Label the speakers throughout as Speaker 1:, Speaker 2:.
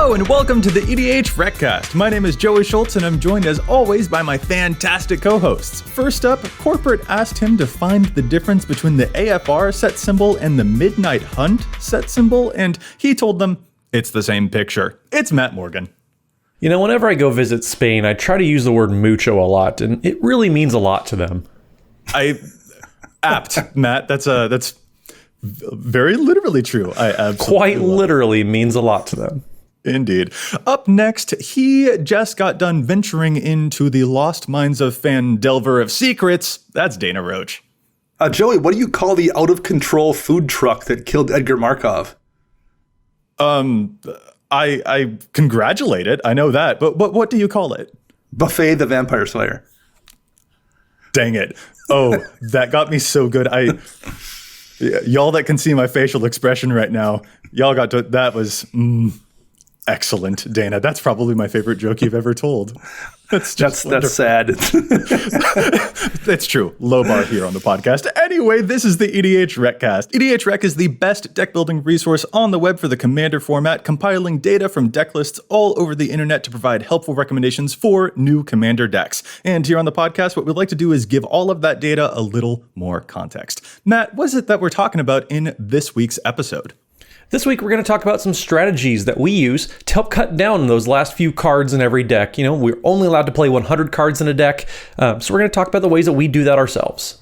Speaker 1: Hello and welcome to the EDHRECast. My name is Joey Schultz and I'm joined as always by my fantastic co-hosts. First up, Corporate asked him to find the difference between the AFR set symbol and the Midnight Hunt set symbol, and he told them it's the same picture. It's Matt Morgan.
Speaker 2: You know, whenever I go visit Spain, I try to use the word mucho a lot, and it really means a lot to them.
Speaker 1: Apt, Matt. That's very literally true. I absolutely
Speaker 2: quite literally means a lot to them.
Speaker 1: Indeed. Up next, he just got done venturing into the lost mines of Fandelver of Secrets. That's Dana Roach.
Speaker 3: Joey, what do you call the out-of-control food truck that killed Edgar Markov?
Speaker 1: I congratulate it. I know that. But what do you call it?
Speaker 3: Buffet the Vampire Slayer.
Speaker 1: Dang it. Oh, that got me so good. Y'all that can see my facial expression right now, y'all got to, that was excellent, Dana. That's probably my favorite joke you've ever told. That's
Speaker 3: sad.
Speaker 1: That's true. Low bar here on the podcast. Anyway, this is the EDHRECast. EDHREC is the best deck building resource on the web for the Commander format, compiling data from deck lists all over the internet to provide helpful recommendations for new Commander decks. And here on the podcast, what we'd like to do is give all of that data a little more context. Matt, what is it that we're talking about in this week's episode?
Speaker 2: This week, we're going to talk about some strategies that we use to help cut down those last few cards in every deck. You know, we're only allowed to play 100 cards in a deck, so we're going to talk about the ways that we do that ourselves.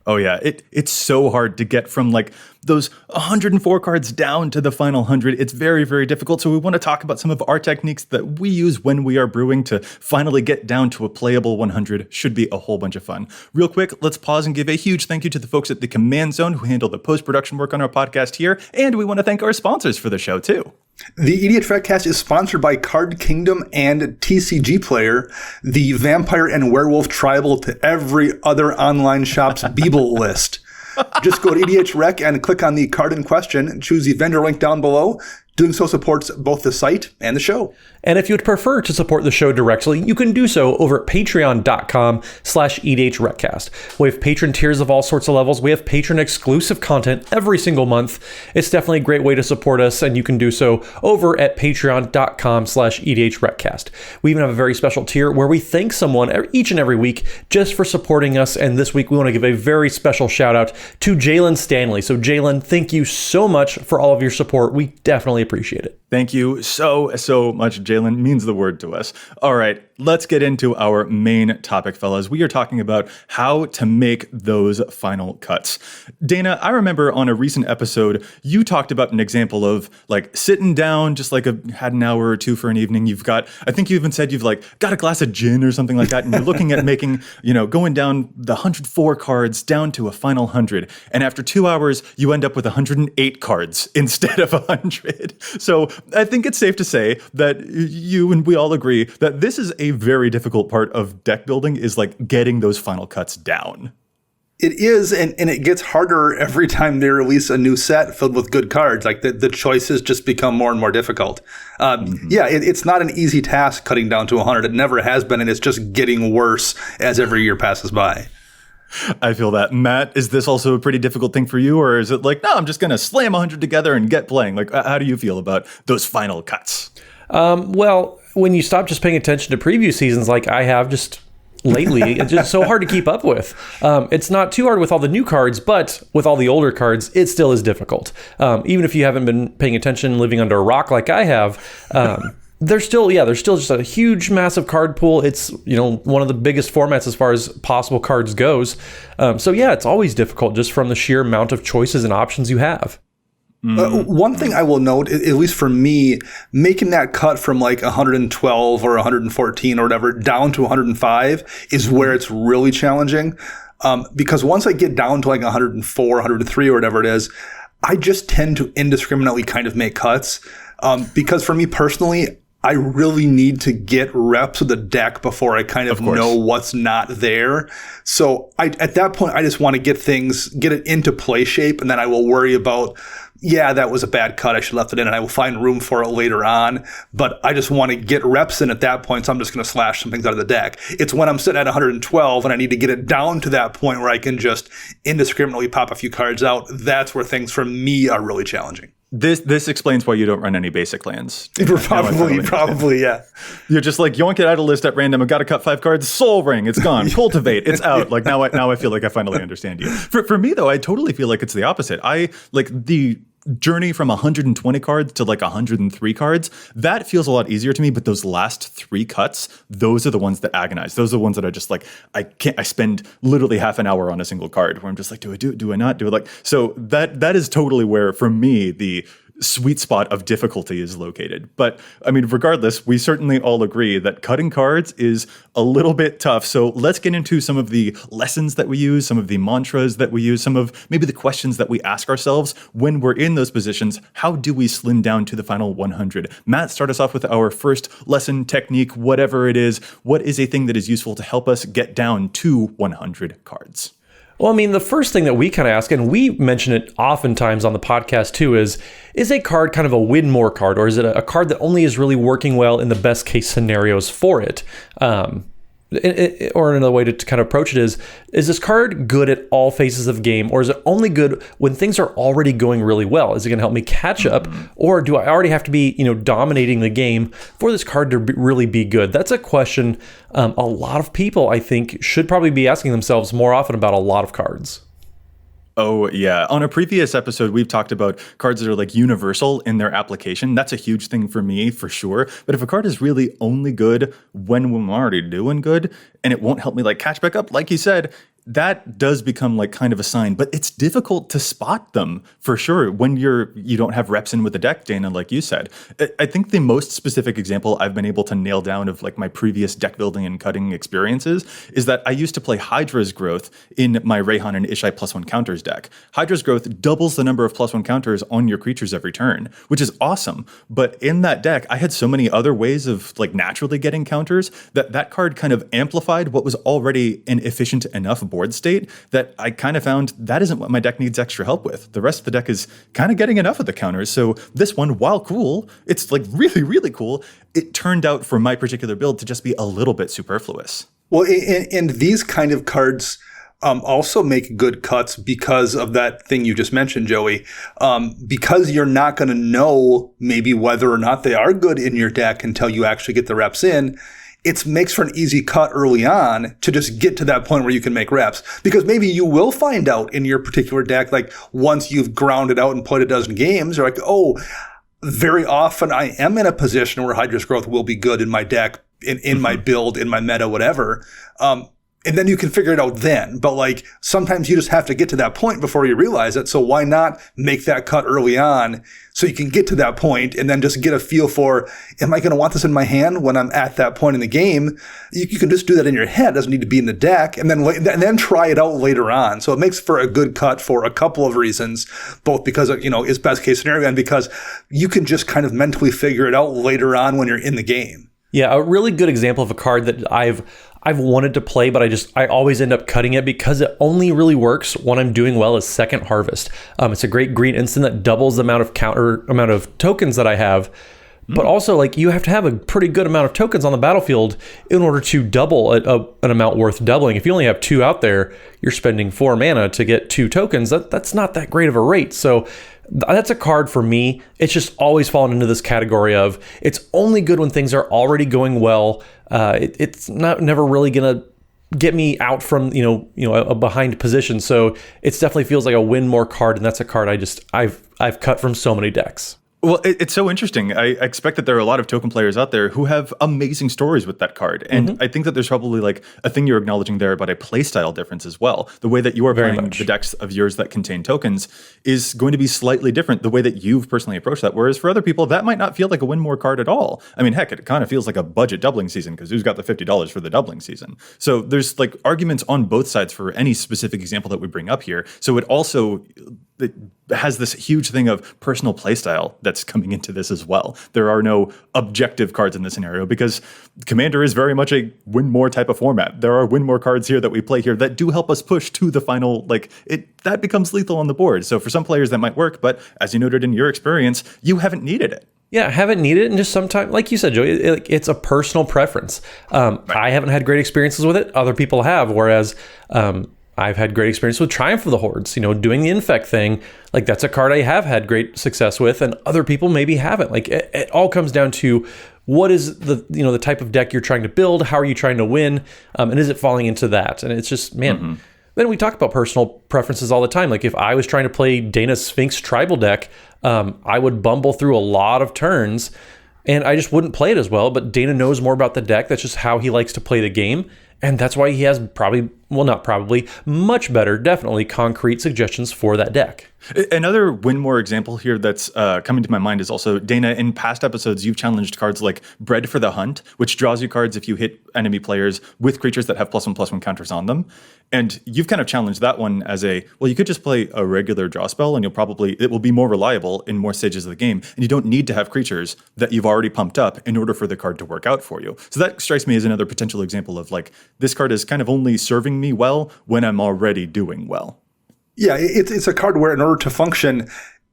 Speaker 1: Oh yeah, it's so hard to get from like those 104 cards down to the final 100. It's very, very difficult. So we want to talk about some of our techniques that we use when we are brewing to finally get down to a playable 100. Should be a whole bunch of fun. Real quick, let's pause and give a huge thank you to the folks at the Command Zone who handle the post-production work on our podcast here. And we want to thank our sponsors for the show too.
Speaker 3: The EDHRECast is sponsored by Card Kingdom and TCG Player, the vampire and werewolf tribal to every other online shop's Beeble list. Just go to EDHREC and click on the card in question and choose the vendor link down below. Doing so supports both the site and the show.
Speaker 2: And if you'd prefer to support the show directly, you can do so over at patreon.com/EDHRECast. We have patron tiers of all sorts of levels. We have patron exclusive content every single month. It's definitely a great way to support us, and you can do so over at patreon.com/EDHRECast. We even have a very special tier where we thank someone each and every week just for supporting us. And this week, we want to give a very special shout out to Jalen Stanley. So Jalen, thank you so much for all of your support. We definitely appreciate it.
Speaker 1: Thank you so much, Jalen. Means the word to us. All right, let's get into our main topic, fellas. We are talking about how to make those final cuts. Dana, I remember on a recent episode, you talked about an example of like sitting down, just like had an hour or two for an evening. I think you even said you've like got a glass of gin or something like that, and you're looking at making, going down the 104 cards down to a final 100. And after 2 hours, you end up with 108 cards instead of 100. So I think it's safe to say that you and we all agree that this is a very difficult part of deck building, is like getting those final cuts down.
Speaker 3: It is, and it gets harder every time they release a new set filled with good cards. Like the choices just become more and more difficult. Yeah, it's not an easy task cutting down to 100. It never has been, and it's just getting worse as every year passes by.
Speaker 1: I feel that. Matt, is this also a pretty difficult thing for you, or is it like, no, I'm just going to slam 100 together and get playing? Like, how do you feel about those final cuts?
Speaker 2: Well, when you stop just paying attention to previous seasons like I have just lately, it's just so hard to keep up with. It's not too hard with all the new cards, but with all the older cards, it still is difficult. Even if you haven't been paying attention, living under a rock like I have, there's still just a huge, massive card pool. It's, one of the biggest formats as far as possible cards goes. So yeah, it's always difficult just from the sheer amount of choices and options you have.
Speaker 3: One thing I will note, at least for me, making that cut from like 112 or 114 or whatever down to 105 is where it's really challenging. Because once I get down to like 104, 103 or whatever it is, I just tend to indiscriminately kind of make cuts. Because for me personally, I really need to get reps of the deck before I kind of know what's not there. So at that point, I just want to get it into play shape, and then I will worry about yeah, that was a bad cut. I should have left it in, and I will find room for it later on. But I just want to get reps in at that point, so I'm just going to slash some things out of the deck. It's when I'm sitting at 112 and I need to get it down to that point where I can just indiscriminately pop a few cards out. That's where things for me are really challenging.
Speaker 1: This explains why you don't run any basic lands.
Speaker 3: Probably, yeah.
Speaker 1: You're just like, yoink it out of list at random. I've got to cut 5 cards. Soul Ring, it's gone. Cultivate, it's out. Like now I feel like I finally understand you. For me though, I totally feel like it's the opposite. I like the journey from 120 cards to like 103 cards. That feels a lot easier to me. But those last 3 cuts, those are the ones that agonize. Those are the ones that are just like, I spend literally half an hour on a single card where I'm just like, do I do it? Do I not do it? Like, so that is totally where, for me, the sweet spot of difficulty is located. But I mean, regardless, we certainly all agree that cutting cards is a little bit tough. So let's get into some of the lessons that we use, some of the mantras that we use, some of maybe the questions that we ask ourselves when we're in those positions. How do we slim down to the final 100? Matt, start us off with our first lesson, technique, whatever it is. What is a thing that is useful to help us get down to 100 cards?
Speaker 2: Well, I mean, the first thing that we kind of ask, and we mention it oftentimes on the podcast too, is a card kind of a win more card, or is it a card that only is really working well in the best case scenarios for it? Or another way to kind of approach it is this card good at all phases of game, or is it only good when things are already going really well? Is it going to help me catch up, or do I already have to be, dominating the game for this card to really be good? That's a question a lot of people, I think, should probably be asking themselves more often about a lot of cards.
Speaker 1: Oh, yeah. On a previous episode, we've talked about cards that are like universal in their application. That's a huge thing for me, for sure. But if a card is really only good when I'm already doing good, and it won't help me like catch back up, like you said, that does become like kind of a sign. But it's difficult to spot them for sure when you don't have reps in with the deck, Dana, like you said. I think the most specific example I've been able to nail down of like my previous deck building and cutting experiences is that I used to play Hydra's Growth in my Rayhan and Ishai +1 counters deck. Hydra's Growth doubles the number of +1 counters on your creatures every turn, which is awesome. But in that deck, I had so many other ways of like naturally getting counters that card kind of amplified what was already an efficient enough board state that I kind of found that isn't what my deck needs extra help with. The rest of the deck is kind of getting enough of the counters. So this one, while cool, it's like really, really cool. It turned out for my particular build to just be a little bit superfluous.
Speaker 3: Well, and these kind of cards also make good cuts because of that thing you just mentioned, Joey. Because you're not going to know maybe whether or not they are good in your deck until you actually get the reps in. It makes for an easy cut early on to just get to that point where you can make reps. Because maybe you will find out in your particular deck, like once you've ground it out and played a dozen games, you're like, oh, very often I am in a position where Hydra's Growth will be good in my deck, in my build, in my meta, whatever. And then you can figure it out then. But like sometimes you just have to get to that point before you realize it. So why not make that cut early on so you can get to that point and then just get a feel for, am I going to want this in my hand when I'm at that point in the game? You can just do that in your head. It doesn't need to be in the deck, and then try it out later on. So it makes for a good cut for a couple of reasons, both because it's best case scenario and because you can just kind of mentally figure it out later on when you're in the game.
Speaker 2: Yeah, a really good example of a card that I've wanted to play, but I always end up cutting it because it only really works when I'm doing well is Second Harvest. It's a great green instant that doubles the amount of tokens that I have, but also like you have to have a pretty good amount of tokens on the battlefield in order to double an amount worth doubling. If you only have 2 out there, you're spending 4 mana to get 2 tokens. That's not that great of a rate. So that's a card for me. It's just always fallen into this category of it's only good when things are already going well. It's never really gonna get me out from a behind position. So it definitely feels like a win more card, and that's a card I've cut from so many decks.
Speaker 1: Well, it's so interesting. I expect that there are a lot of token players out there who have amazing stories with that card. And I think that there's probably like a thing you're acknowledging there about a playstyle difference as well. The way that you are playing the decks of yours that contain tokens is going to be slightly different the way that you've personally approached that. Whereas for other people, that might not feel like a win more card at all. I mean, heck, it kind of feels like a budget doubling season because who's got the $50 for the doubling season? So there's like arguments on both sides for any specific example that we bring up here. So it also it has this huge thing of personal playstyle that's coming into this as well. There are no objective cards in this scenario because Commander is very much a win more type of format. There are win more cards here that we play here that do help us push to the final, that becomes lethal on the board. So for some players that might work, but as you noted in your experience, you haven't needed it.
Speaker 2: Yeah, I haven't needed it, and just sometimes, like you said, Joey, it's a personal preference. I haven't had great experiences with it. Other people have, whereas I've had great experience with Triumph of the Hordes. Doing the Infect thing, that's a card I have had great success with, and other people maybe haven't. It all comes down to what is the type of deck you're trying to build, how are you trying to win, and is it falling into that? And it's just, man. Then we talk about personal preferences all the time. If I was trying to play Dana's Sphinx tribal deck, I would bumble through a lot of turns and I just wouldn't play it as well. But Dana knows more about the deck. That's just how he likes to play the game. And that's why he has much better, definitely concrete suggestions for that deck.
Speaker 1: Another win more example here that's coming to my mind is also, Dana, in past episodes, you've challenged cards like Bred for the Hunt, which draws you cards if you hit enemy players with creatures that have +1/+1 counters on them. And you've kind of challenged that one as you could just play a regular draw spell and it will be more reliable in more stages of the game. And you don't need to have creatures that you've already pumped up in order for the card to work out for you. So that strikes me as another potential example of this card is kind of only serving me well when I'm already doing well.
Speaker 3: Yeah, it's a card where in order to function,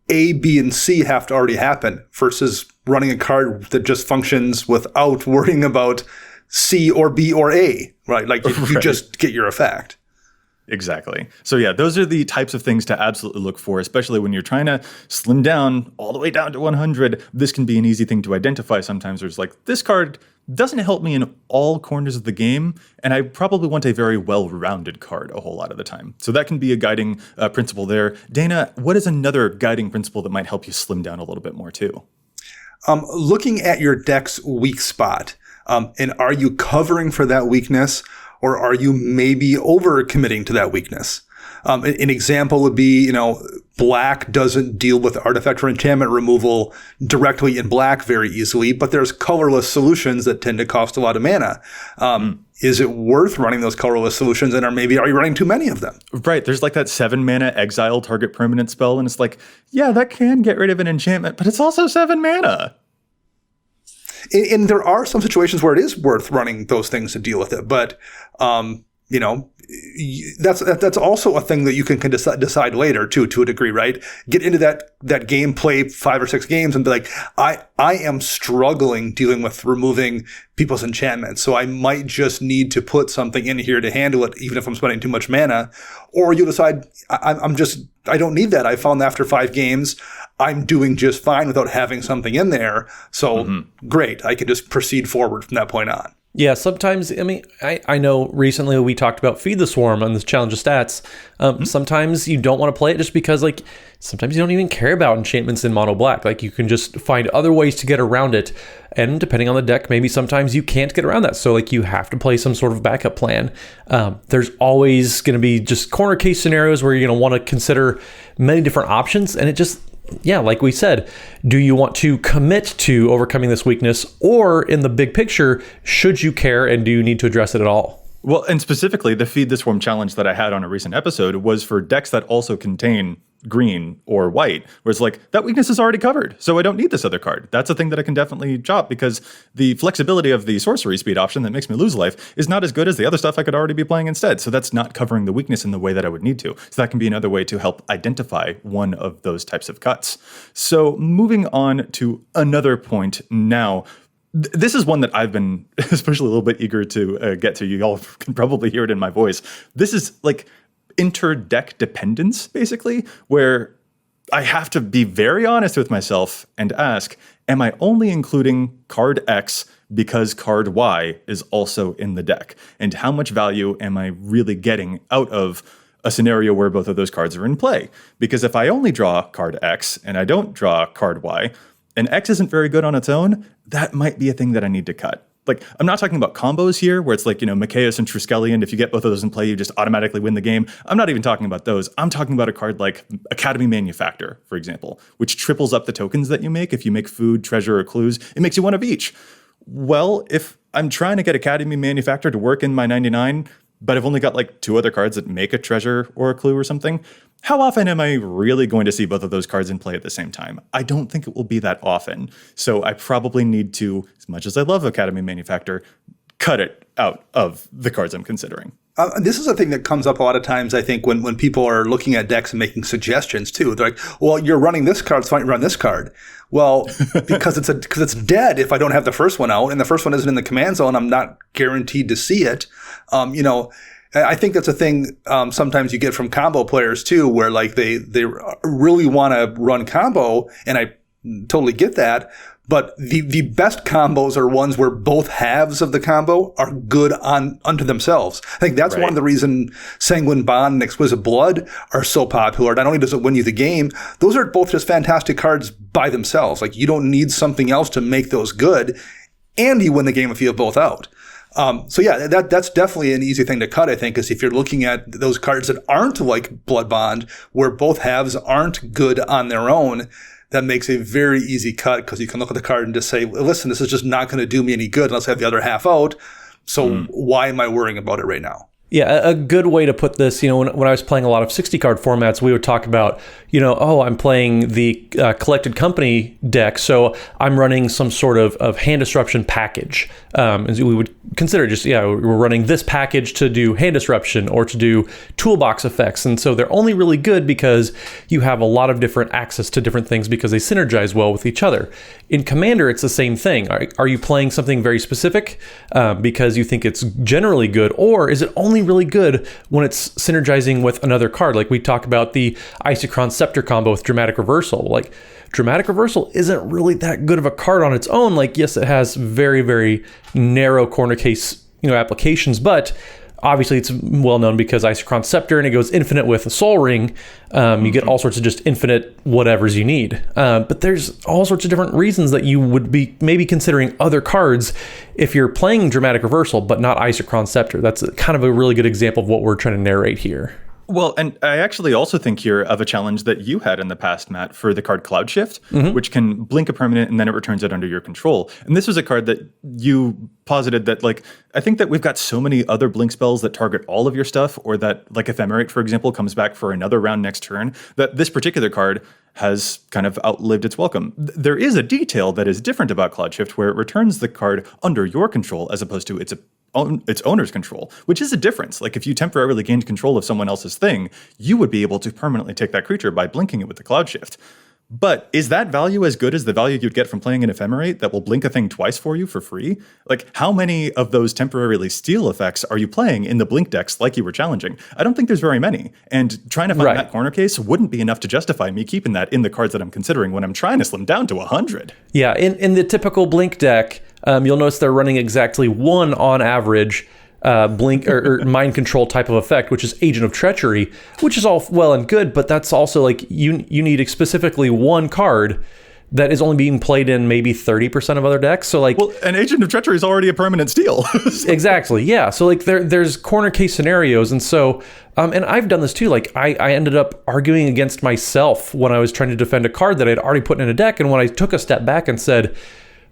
Speaker 3: A, B, and C have to already happen versus running a card that just functions without worrying about C or B or A, right? You just get your effect.
Speaker 1: Exactly. So yeah, those are the types of things to absolutely look for, especially when you're trying to slim down all the way down to 100. This can be an easy thing to identify sometimes. There's this card doesn't help me in all corners of the game, and I probably want a very well-rounded card a whole lot of the time. So that can be a guiding principle there. Dana, what is another guiding principle that might help you slim down a little bit more too?
Speaker 3: Looking at your deck's weak spot, and are you covering for that weakness, or are you maybe over-committing to that weakness? An example would be, black doesn't deal with artifact or enchantment removal directly in black very easily, but there's colorless solutions that tend to cost a lot of mana. Is it worth running those colorless solutions, and are you running too many of them?
Speaker 1: Right. There's that 7 mana exile target permanent spell, and it's yeah, that can get rid of an enchantment, but it's also 7 mana.
Speaker 3: And there are some situations where it is worth running those things to deal with it, but that's also a thing that you can decide later to a degree, right? Get into that game, play 5 or 6 games, and be like, I am struggling dealing with removing people's enchantments, so I might just need to put something in here to handle it, even if I'm spending too much mana. Or you'll decide I don't need that. I found after 5 games, I'm doing just fine without having something in there. So great, I can just proceed forward from that point on.
Speaker 2: Yeah, sometimes, I know recently we talked about Feed the Swarm on this Challenge of Stats. Sometimes you don't want to play it just because, sometimes you don't even care about enchantments in mono black. You can just find other ways to get around it. And depending on the deck, maybe sometimes you can't get around that. So, you have to play some sort of backup plan. There's always going to be just corner case scenarios where you're going to want to consider many different options. And it just... yeah, like we said, do you want to commit to overcoming this weakness, or in the big picture, should you care and do you need to address it at all?
Speaker 1: Well, and specifically, the Feed the Swarm challenge that I had on a recent episode was for decks that also contain green or white, where it's that weakness is already covered, so I don't need this other card. That's a thing that I can definitely chop, because the flexibility of the sorcery speed option that makes me lose life is not as good as the other stuff I could already be playing instead. So that's not covering the weakness in the way that I would need to. So that can be another way to help identify one of those types of cuts. So moving on to another point now. This is one that I've been especially a little bit eager to get to. You all can probably hear it in my voice. This is inter-deck dependence, basically, where I have to be very honest with myself and ask, am I only including card X because card Y is also in the deck? And how much value am I really getting out of a scenario where both of those cards are in play? Because if I only draw card X and I don't draw card Y, and X isn't very good on its own, that might be a thing that I need to cut. I'm not talking about combos here, where it's Machaeus and Triskelion. If you get both of those in play, you just automatically win the game. I'm not even talking about those. I'm talking about a card like Academy Manufactor, for example, which triples up the tokens that you make. If you make food, treasure, or clues, it makes you 1 of each. Well, if I'm trying to get Academy Manufactor to work in my 99, but I've only got like 2 other cards that make a treasure or a clue or something, how often am I really going to see both of those cards in play at the same time? I don't think it will be that often. So I probably need to, as much as I love Academy Manufactor, cut it out of the cards I'm considering.
Speaker 3: This is a thing that comes up a lot of times, I think, when people are looking at decks and making suggestions too. They're like, well, you're running this card, so why don't you run this card? Well, because it's dead if I don't have the first one out, and the first one isn't in the command zone, I'm not guaranteed to see it. I think that's a thing sometimes you get from combo players too, where like they really want to run combo, and I totally get that. But the best combos are ones where both halves of the combo are good unto themselves. I think that's one of the reasons Sanguine Bond and Exquisite Blood are so popular. Not only does it win you the game, those are both just fantastic cards by themselves. Like, you don't need something else to make those good, and you win the game if you have both out. So yeah, that's definitely an easy thing to cut, I think, is if you're looking at those cards that aren't like Blood Bond, where both halves aren't good on their own. That makes a very easy cut, because you can look at the card and just say, listen, this is just not going to do me any good unless I have the other half out. So why am I worrying about it right now?
Speaker 2: Yeah, a good way to put this, when I was playing a lot of 60-card formats, we would talk about, I'm playing the Collected Company deck, so I'm running some sort of hand disruption package. And we would consider we're running this package to do hand disruption or to do toolbox effects. And so they're only really good because you have a lot of different access to different things because they synergize well with each other. In Commander, it's the same thing. Are you playing something very specific because you think it's generally good, or is it only really good when it's synergizing with another card? Like we talk about the Isochron Scepter combo with Dramatic Reversal. Like, Dramatic Reversal isn't really that good of a card on its own. Like, yes, it has very, very narrow corner case, applications, but obviously it's well known because Isochron Scepter, and it goes infinite with a Soul Ring. You get all sorts of just infinite whatevers you need. But there's all sorts of different reasons that you would be maybe considering other cards if you're playing Dramatic Reversal, but not Isochron Scepter. That's kind of a really good example of what we're trying to narrate here.
Speaker 1: Well, and I actually also think here of a challenge that you had in the past, Matt, for the card Cloud Shift, which can blink a permanent and then it returns it under your control. And this was a card that you posited that, like, I think that we've got so many other blink spells that target all of your stuff, or that, like, Ephemerate, for example, comes back for another round next turn, that this particular card has kind of outlived its welcome. There is a detail that is different about Cloud Shift, where it returns the card under your control as opposed to its owner's control, which is a difference. Like, if you temporarily gained control of someone else's thing, you would be able to permanently take that creature by blinking it with the Cloud Shift. But is that value as good as the value you'd get from playing an Ephemerate that will blink a thing twice for you for free? Like, how many of those temporarily steal effects are you playing in the blink decks like you were challenging? I don't think there's very many. And trying to find that corner case wouldn't be enough to justify me keeping that in the cards that I'm considering when I'm trying to slim down to 100.
Speaker 2: Yeah, in the typical blink deck, you'll notice they're running exactly one on average blink or mind control type of effect, which is Agent of Treachery, which is all well and good, but that's also like you need specifically one card that is only being played in maybe 30% of other decks. So like,
Speaker 1: well, an Agent of Treachery is already a permanent steal.
Speaker 2: Exactly, yeah. So like there's corner case scenarios, and so and I've done this too. Like I ended up arguing against myself when I was trying to defend a card that I'd already put in a deck, and when I took a step back and said,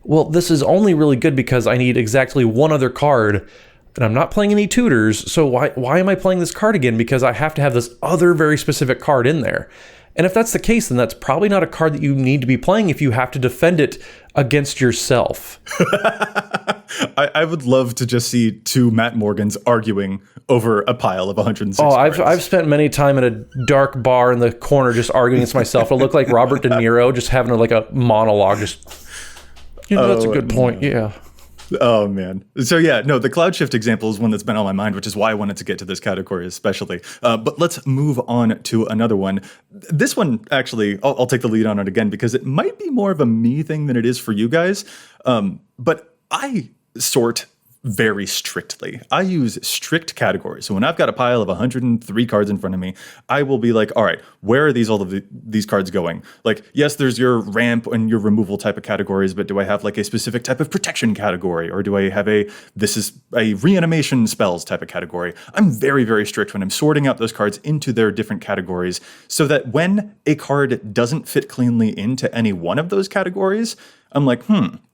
Speaker 2: well, this is only really good because I need exactly one other card, and I'm not playing any tutors, so why am I playing this card again? Because I have to have this other very specific card in there. And if that's the case, then that's probably not a card that you need to be playing if you have to defend it against yourself.
Speaker 1: I would love to just see two Matt Morgans arguing over a pile of 106 cards.
Speaker 2: I've spent many time in a dark bar in the corner just arguing against myself. It'll look like Robert De Niro just having a monologue. Just, that's a good point, yeah.
Speaker 1: Oh, man. So, yeah, no, the Cloud Shift example is one that's been on my mind, which is why I wanted to get to this category especially. But let's move on to another one. This one, actually, I'll take the lead on it again because it might be more of a me thing than it is for you guys. But I sort very strictly. I use strict categories. So when I've got a pile of 103 cards in front of me, I will be like, all right, where are these cards going? Like, yes, there's your ramp and your removal type of categories, but do I have like a specific type of protection category? Or do I have this is a reanimation spells type of category? I'm very, very strict when I'm sorting out those cards into their different categories so that when a card doesn't fit cleanly into any one of those categories, I'm like,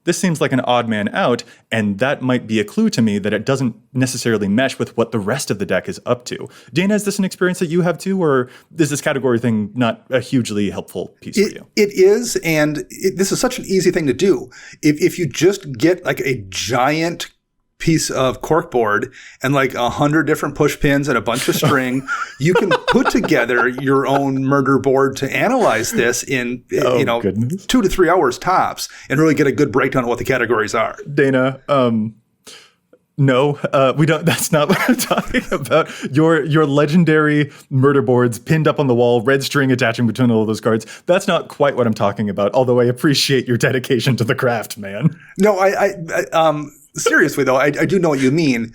Speaker 1: this seems like an odd man out, and that might be a clue to me that it doesn't necessarily mesh with what the rest of the deck is up to. Dana, is this an experience that you have too, or is this category thing not a hugely helpful piece for you?
Speaker 3: It is, and this is such an easy thing to do. If you just get like a giant piece of corkboard and like 100 different push pins and a bunch of string, you can put together your own murder board to analyze this in
Speaker 1: goodness.
Speaker 3: 2 to 3 hours tops and really get a good breakdown of what the categories are.
Speaker 1: Dana, no, we don't. That's not what I'm talking about. Your legendary murder boards pinned up on the wall, red string attaching between all of those cards. That's not quite what I'm talking about. Although I appreciate your dedication to the craft, man.
Speaker 3: No, I seriously though, I do know what you mean.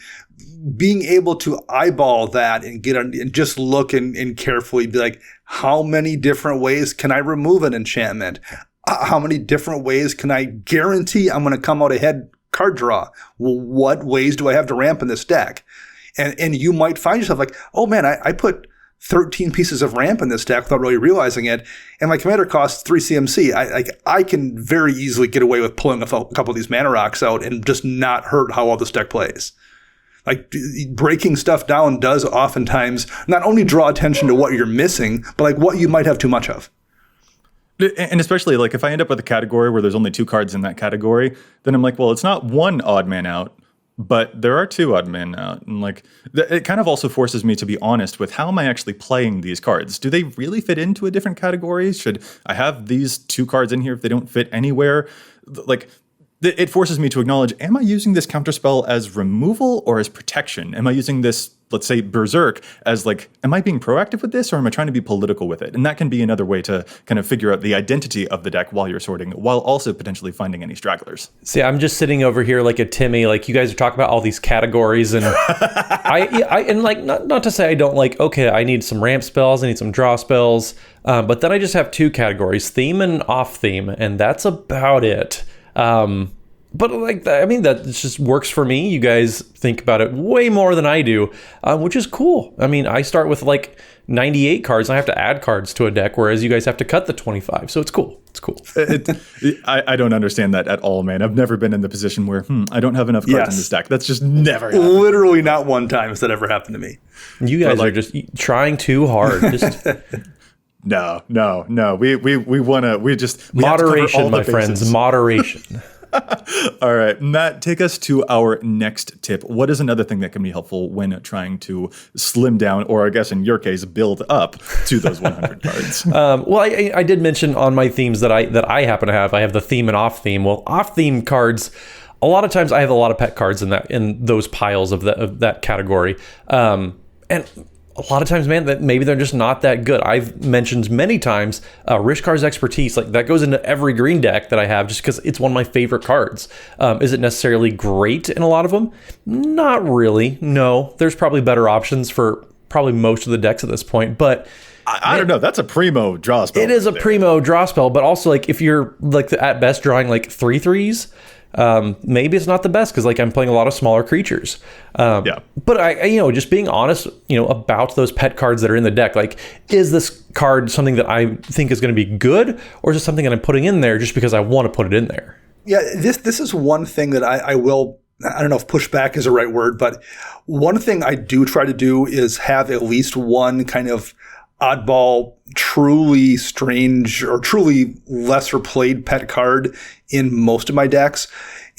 Speaker 3: Being able to eyeball that and and just look and carefully be like, how many different ways can I remove an enchantment? How many different ways can I guarantee I'm going to come out ahead card draw? Well, what ways do I have to ramp in this deck? And you might find yourself like, oh man, I put 13 pieces of ramp in this deck without really realizing it, and my commander costs 3 CMC. I can very easily get away with pulling a couple of these mana rocks out and just not hurt how well this deck plays. Like, breaking stuff down does oftentimes not only draw attention to what you're missing, but like what you might have too much of.
Speaker 1: And especially like if I end up with a category where there's only 2 cards in that category, then I'm like, well, it's not one odd man out, but there are 2 odd men out. And like, it kind of also forces me to be honest with how am I actually playing these cards? Do they really fit into a different category? Should I have these 2 cards in here if they don't fit anywhere? Like, it forces me to acknowledge, am I using this counterspell as removal or as protection? Am I using this, let's say, Berserk as like, am I being proactive with this or am I trying to be political with it? And that can be another way to kind of figure out the identity of the deck while you're sorting, while also potentially finding any stragglers.
Speaker 2: See, I'm just sitting over here like a Timmy, like you guys are talking about all these categories, and and like not to say I don't like, okay, I need some ramp spells, I need some draw spells, but then I just have 2 categories, theme and off theme, and that's about it. But like, I mean, that just works for me. You guys think about it way more than I do, which is cool. I mean, I start with like 98 cards. And I have to add cards to a deck, whereas you guys have to cut the 25. So it's cool. It's cool.
Speaker 1: I don't understand that at all, man. I've never been in the position where, I don't have enough cards in this deck. That's just never happened.
Speaker 3: Literally not one time has that ever happened to me.
Speaker 2: You guys are just trying too hard. Just
Speaker 1: No. We want to, just
Speaker 2: moderation, my friends, moderation.
Speaker 1: All right, Matt, take us to our next tip. What is another thing that can be helpful when trying to slim down, or I guess in your case, build up to those 100 cards?
Speaker 2: Well, I did mention on my themes that I happen to have. I have the theme and off theme. Well, off theme cards, a lot of times I have a lot of pet cards in those piles of that category, and a lot of times, man, that maybe they're just not that good. I've mentioned many times Rishkar's Expertise, like that goes into every green deck that I have just because it's one of my favorite cards. Is it necessarily great in a lot of them? Not really. No, there's probably better options for probably most of the decks at this point, but
Speaker 1: I don't know. That's a primo draw spell.
Speaker 2: It is a primo draw spell, but also like if you're like at best drawing like 3/3s, maybe it's not the best because like I'm playing a lot of smaller creatures. But I just being honest, about those pet cards that are in the deck, like, is this card something that I think is going to be good, or is it something that I'm putting in there just because I want to put it in there?
Speaker 3: Yeah, this is one thing that I will, I don't know if pushback is the right word, but one thing I do try to do is have at least one kind of oddball, truly strange or truly lesser played pet card in most of my decks.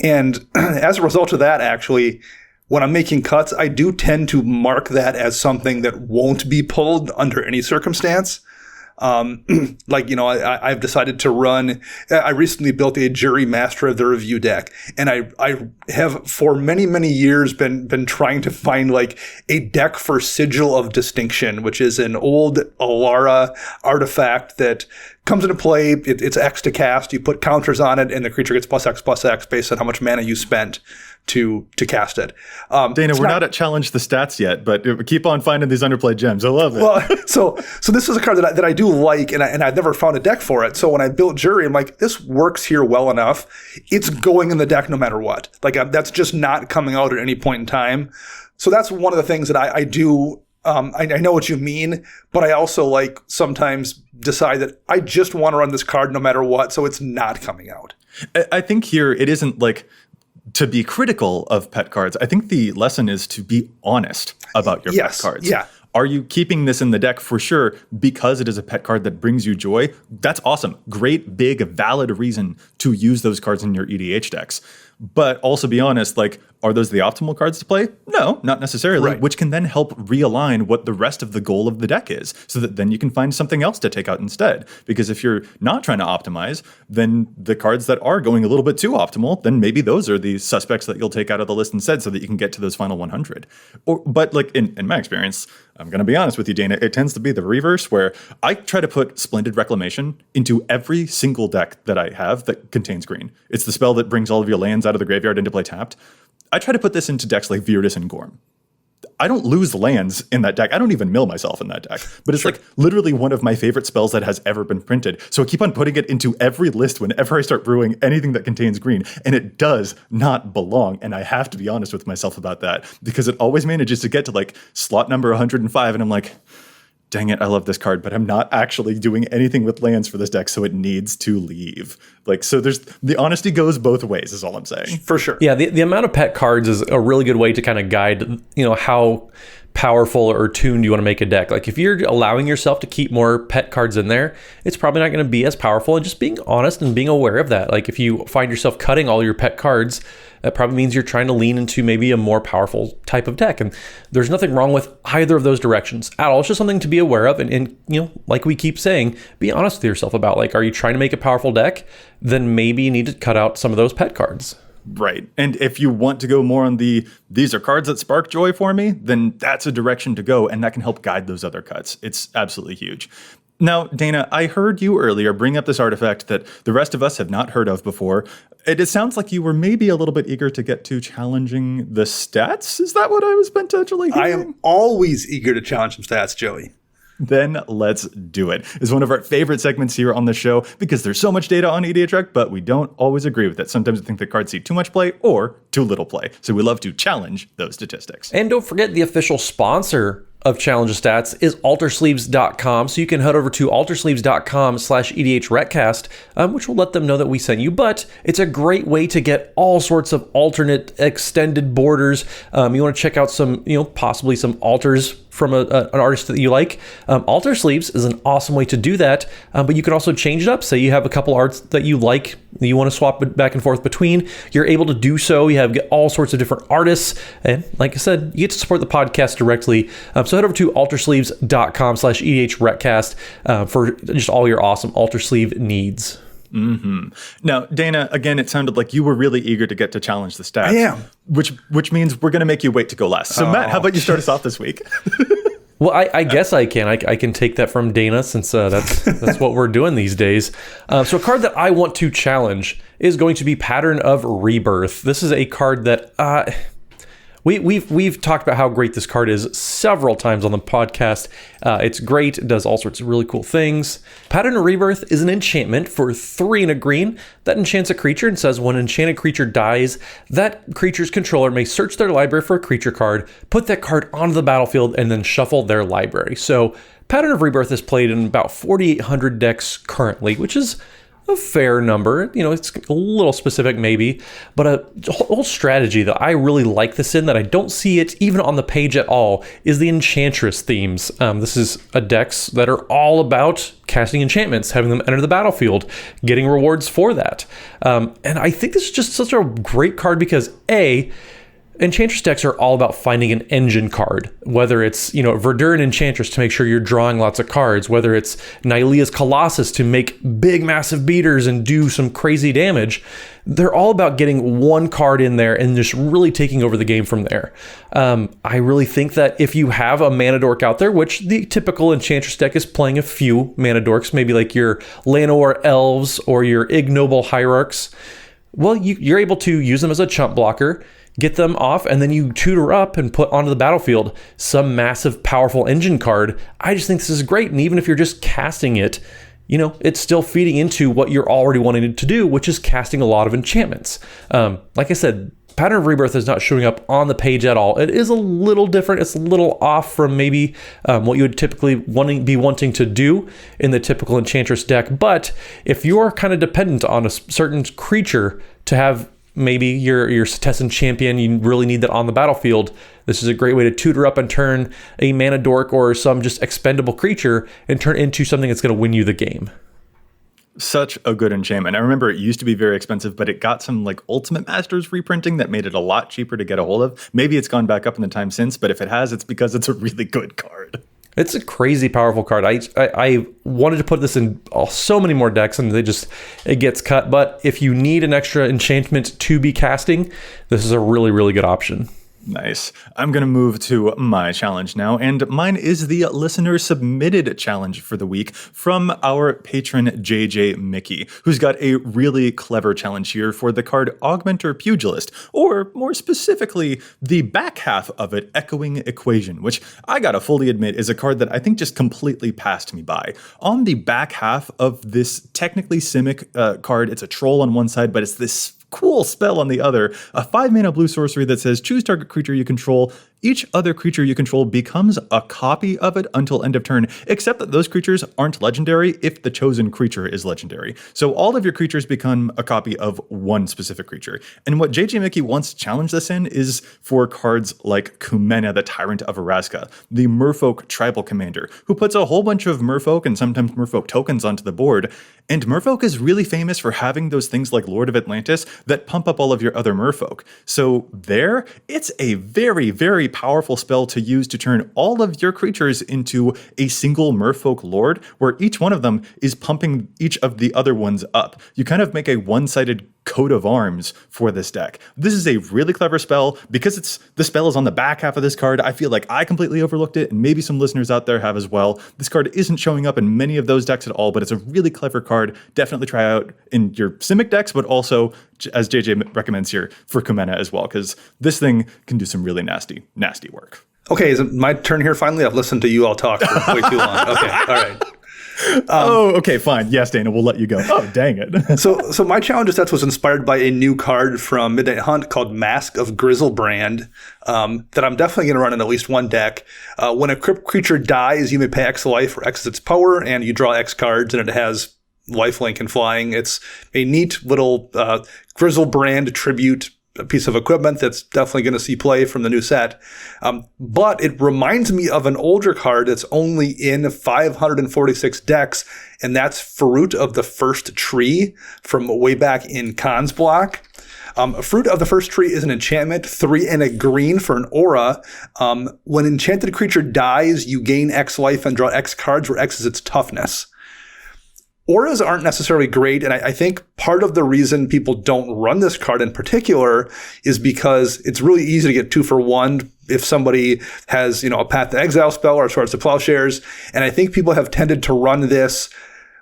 Speaker 3: And as a result of that, actually, when I'm making cuts, I do tend to mark that as something that won't be pulled under any circumstance. I've decided to run, I recently built a Jury Master of the Review deck, and I have for many, many years been trying to find like a deck for Sigil of Distinction, which is an old Alara artifact that comes into play. It's X to cast. You put counters on it, and the creature gets +X/+X based on how much mana you spent to cast it.
Speaker 1: Dana, we're not at challenge the stats yet, but keep on finding these underplayed gems. I love it.
Speaker 3: Well, so this is a card that I do like, and I've never found a deck for it. So when I built Jury, I'm like, this works here well enough. It's going in the deck no matter what. Like, that's just not coming out at any point in time. So that's one of the things that I do I know what you mean, but I also like sometimes decide that I just want to run this card no matter what, so it's not coming out.
Speaker 1: I think here it isn't like to be critical of pet cards. I think the lesson is to be honest about your pet cards.
Speaker 3: Yeah.
Speaker 1: Are you keeping this in the deck for sure because it is a pet card that brings you joy? That's awesome. Great, big, valid reason to use those cards in your EDH decks. But also be honest, like, are those the optimal cards to play? No, not necessarily,
Speaker 3: Right.
Speaker 1: which can then help realign what the rest of the goal of the deck is so that then you can find something else to take out instead. Because if you're not trying to optimize, then the cards that are going a little bit too optimal, then maybe those are the suspects that you'll take out of the list instead so that you can get to those final 100. But like in my experience, I'm going to be honest with you, Dana, it tends to be the reverse where I try to put Splendid Reclamation into every single deck that I have that contains green. It's the spell that brings all of your lands out of the graveyard into play tapped. I try to put this into decks like Viridis and Gorm. I don't lose lands in that deck. I don't even mill myself in that deck. But it's like literally one of my favorite spells that has ever been printed. So I keep on putting it into every list whenever I start brewing anything that contains green. And it does not belong. And I have to be honest with myself about that because it always manages to get to like slot number 105. And I'm like, dang it, I love this card, but I'm not actually doing anything with lands for this deck, so it needs to leave. Like, so there's the honesty goes both ways, is all I'm saying.
Speaker 3: For sure.
Speaker 2: Yeah, the amount of pet cards is a really good way to kind of guide, how powerful or tuned you want to make a deck. Like if you're allowing yourself to keep more pet cards in there, it's probably not going to be as powerful, and just being honest and being aware of that. Like if you find yourself cutting all your pet cards, that probably means you're trying to lean into maybe a more powerful type of deck. And there's nothing wrong with either of those directions at all. It's just something to be aware of. And like we keep saying, be honest with yourself about, like, are you trying to make a powerful deck? Then maybe you need to cut out some of those pet cards.
Speaker 1: Right. And if you want to go more on these are cards that spark joy for me, then that's a direction to go. And that can help guide those other cuts. It's absolutely huge. Now, Dana, I heard you earlier bring up this artifact that the rest of us have not heard of before. It sounds like you were maybe a little bit eager to get to challenging the stats. Is that what I was potentially hearing?
Speaker 3: I am always eager to challenge some stats, Joey.
Speaker 1: Then let's do it. It's one of our favorite segments here on the show because there's so much data on EDHREC, but we don't always agree with it. Sometimes we think the cards see too much play or too little play. So we love to challenge those statistics.
Speaker 2: And don't forget, the official sponsor of Challenge of Stats is altersleeves.com. So you can head over to altersleeves.com/EDHRECast, which will let them know that we sent you. But it's a great way to get all sorts of alternate extended borders. You want to check out some, possibly some alters from an artist that you like. Alter Sleeves is an awesome way to do that, but you can also change it up. Say you have a couple arts that you like, that you want to swap back and forth between, you're able to do so. You have all sorts of different artists, and like I said, you get to support the podcast directly. So head over to altersleeves.com/EDHRECast for just all your awesome Alter Sleeve needs.
Speaker 1: Mm-hmm. Now, Dana, again, it sounded like you were really eager to get to challenge the stats.
Speaker 3: I am.
Speaker 1: Which means we're going to make you wait to go last. So, Matt, how about you start us off this week?
Speaker 2: Well, I guess I can. I can take that from Dana, since that's what we're doing these days. So a card that I want to challenge is going to be Pattern of Rebirth. This is a card that We've talked about how great this card is several times on the podcast. It's great. It does all sorts of really cool things. Pattern of Rebirth is an enchantment for 3 and a green that enchants a creature and says when an enchanted creature dies, that creature's controller may search their library for a creature card, put that card onto the battlefield, and then shuffle their library. So Pattern of Rebirth is played in about 4,800 decks currently, which is a fair number. It's a little specific maybe, but a whole strategy that I really like this in, that I don't see it even on the page at all, is the Enchantress themes. This is a decks that are all about casting enchantments, having them enter the battlefield, getting rewards for that. And I think this is just such a great card because Enchantress decks are all about finding an engine card, whether it's, Verduran Enchantress to make sure you're drawing lots of cards, whether it's Nylea's Colossus to make big, massive beaters and do some crazy damage. They're all about getting one card in there and just really taking over the game from there. I really think that if you have a Mana Dork out there, which the typical Enchantress deck is playing a few Mana Dorks, maybe like your Llanowar Elves or your Ignoble Hierarchs, well, you're able to use them as a chump blocker, get them off, and then you tutor up and put onto the battlefield some massive, powerful engine card. I just think this is great. And even if you're just casting it, it's still feeding into what you're already wanting to do, which is casting a lot of enchantments. Like I said, Pattern of Rebirth is not showing up on the page at all. It is a little different. It's a little off from maybe what you would typically be wanting to do in the typical Enchantress deck. But if you're kind of dependent on a certain creature to have maybe your Setessan champion, you really need that on the battlefield, this is a great way to tutor up and turn a mana dork or some just expendable creature and turn into something that's going to win you the game.
Speaker 1: Such a good enchantment. I remember it used to be very expensive, but it got some like Ultimate Masters reprinting that made it a lot cheaper to get a hold of. Maybe it's gone back up in the time since, but if it has, it's because it's a really good card.
Speaker 2: It's a crazy powerful card. I wanted to put this in so many more decks, and it gets cut. But if you need an extra enchantment to be casting, this is a really, really good option.
Speaker 1: Nice. I'm going to move to my challenge now, and mine is the listener submitted challenge for the week from our patron JJ Mickey, who's got a really clever challenge here for the card Augmenter Pugilist, or more specifically, the back half of it, Echoing Equation, which I gotta fully admit is a card that I think just completely passed me by. On the back half of this technically Simic card, it's a troll on one side, but it's this cool spell on the other, a 5-mana blue sorcery that says choose target creature you control. Each other creature you control becomes a copy of it until end of turn, except that those creatures aren't legendary if the chosen creature is legendary. So all of your creatures become a copy of one specific creature. And what JJ Mickey wants to challenge this in is for cards like Kumena, the Tyrant of Araska, the Merfolk Tribal Commander, who puts a whole bunch of Merfolk and sometimes Merfolk tokens onto the board. And Merfolk is really famous for having those things like Lord of Atlantis that pump up all of your other Merfolk. So it's a very, very powerful spell to use to turn all of your creatures into a single Merfolk Lord, where each one of them is pumping each of the other ones up. You kind of make a one-sided coat of arms for this deck. This is a really clever spell. Because the spell is on the back half of this card, I feel like I completely overlooked it, and maybe some listeners out there have as well. This card isn't showing up in many of those decks at all, but it's a really clever card. Definitely try out in your Simic decks, but also, as JJ recommends here, for Kumena as well, because this thing can do some really nasty work.
Speaker 3: Okay, is it my turn here finally? I've listened to you all talk for way too long. Okay, all right.
Speaker 1: Okay, fine. Yes, Dana, we'll let you go. Oh, dang it.
Speaker 3: So my challenge set was inspired by a new card from Midnight Hunt called Mask of Grizzlebrand that I'm definitely going to run in at least one deck. When a creature dies, you may pay X life or X is its power, and you draw X cards, and it has lifelink and flying. It's a neat little Grizzlebrand tribute piece of equipment that's definitely going to see play from the new set. But it reminds me of an older card that's only in 546 decks, and that's Fruit of the First Tree from way back in Khan's block. Fruit of the First Tree is an enchantment, 3 and a green for an aura. When an enchanted creature dies, you gain X life and draw X cards, where X is its toughness. Auras aren't necessarily great, and I think part of the reason people don't run this card in particular is because it's really easy to get 2 for 1 if somebody has, a Path to Exile spell or Swords to Plowshares, and I think people have tended to run this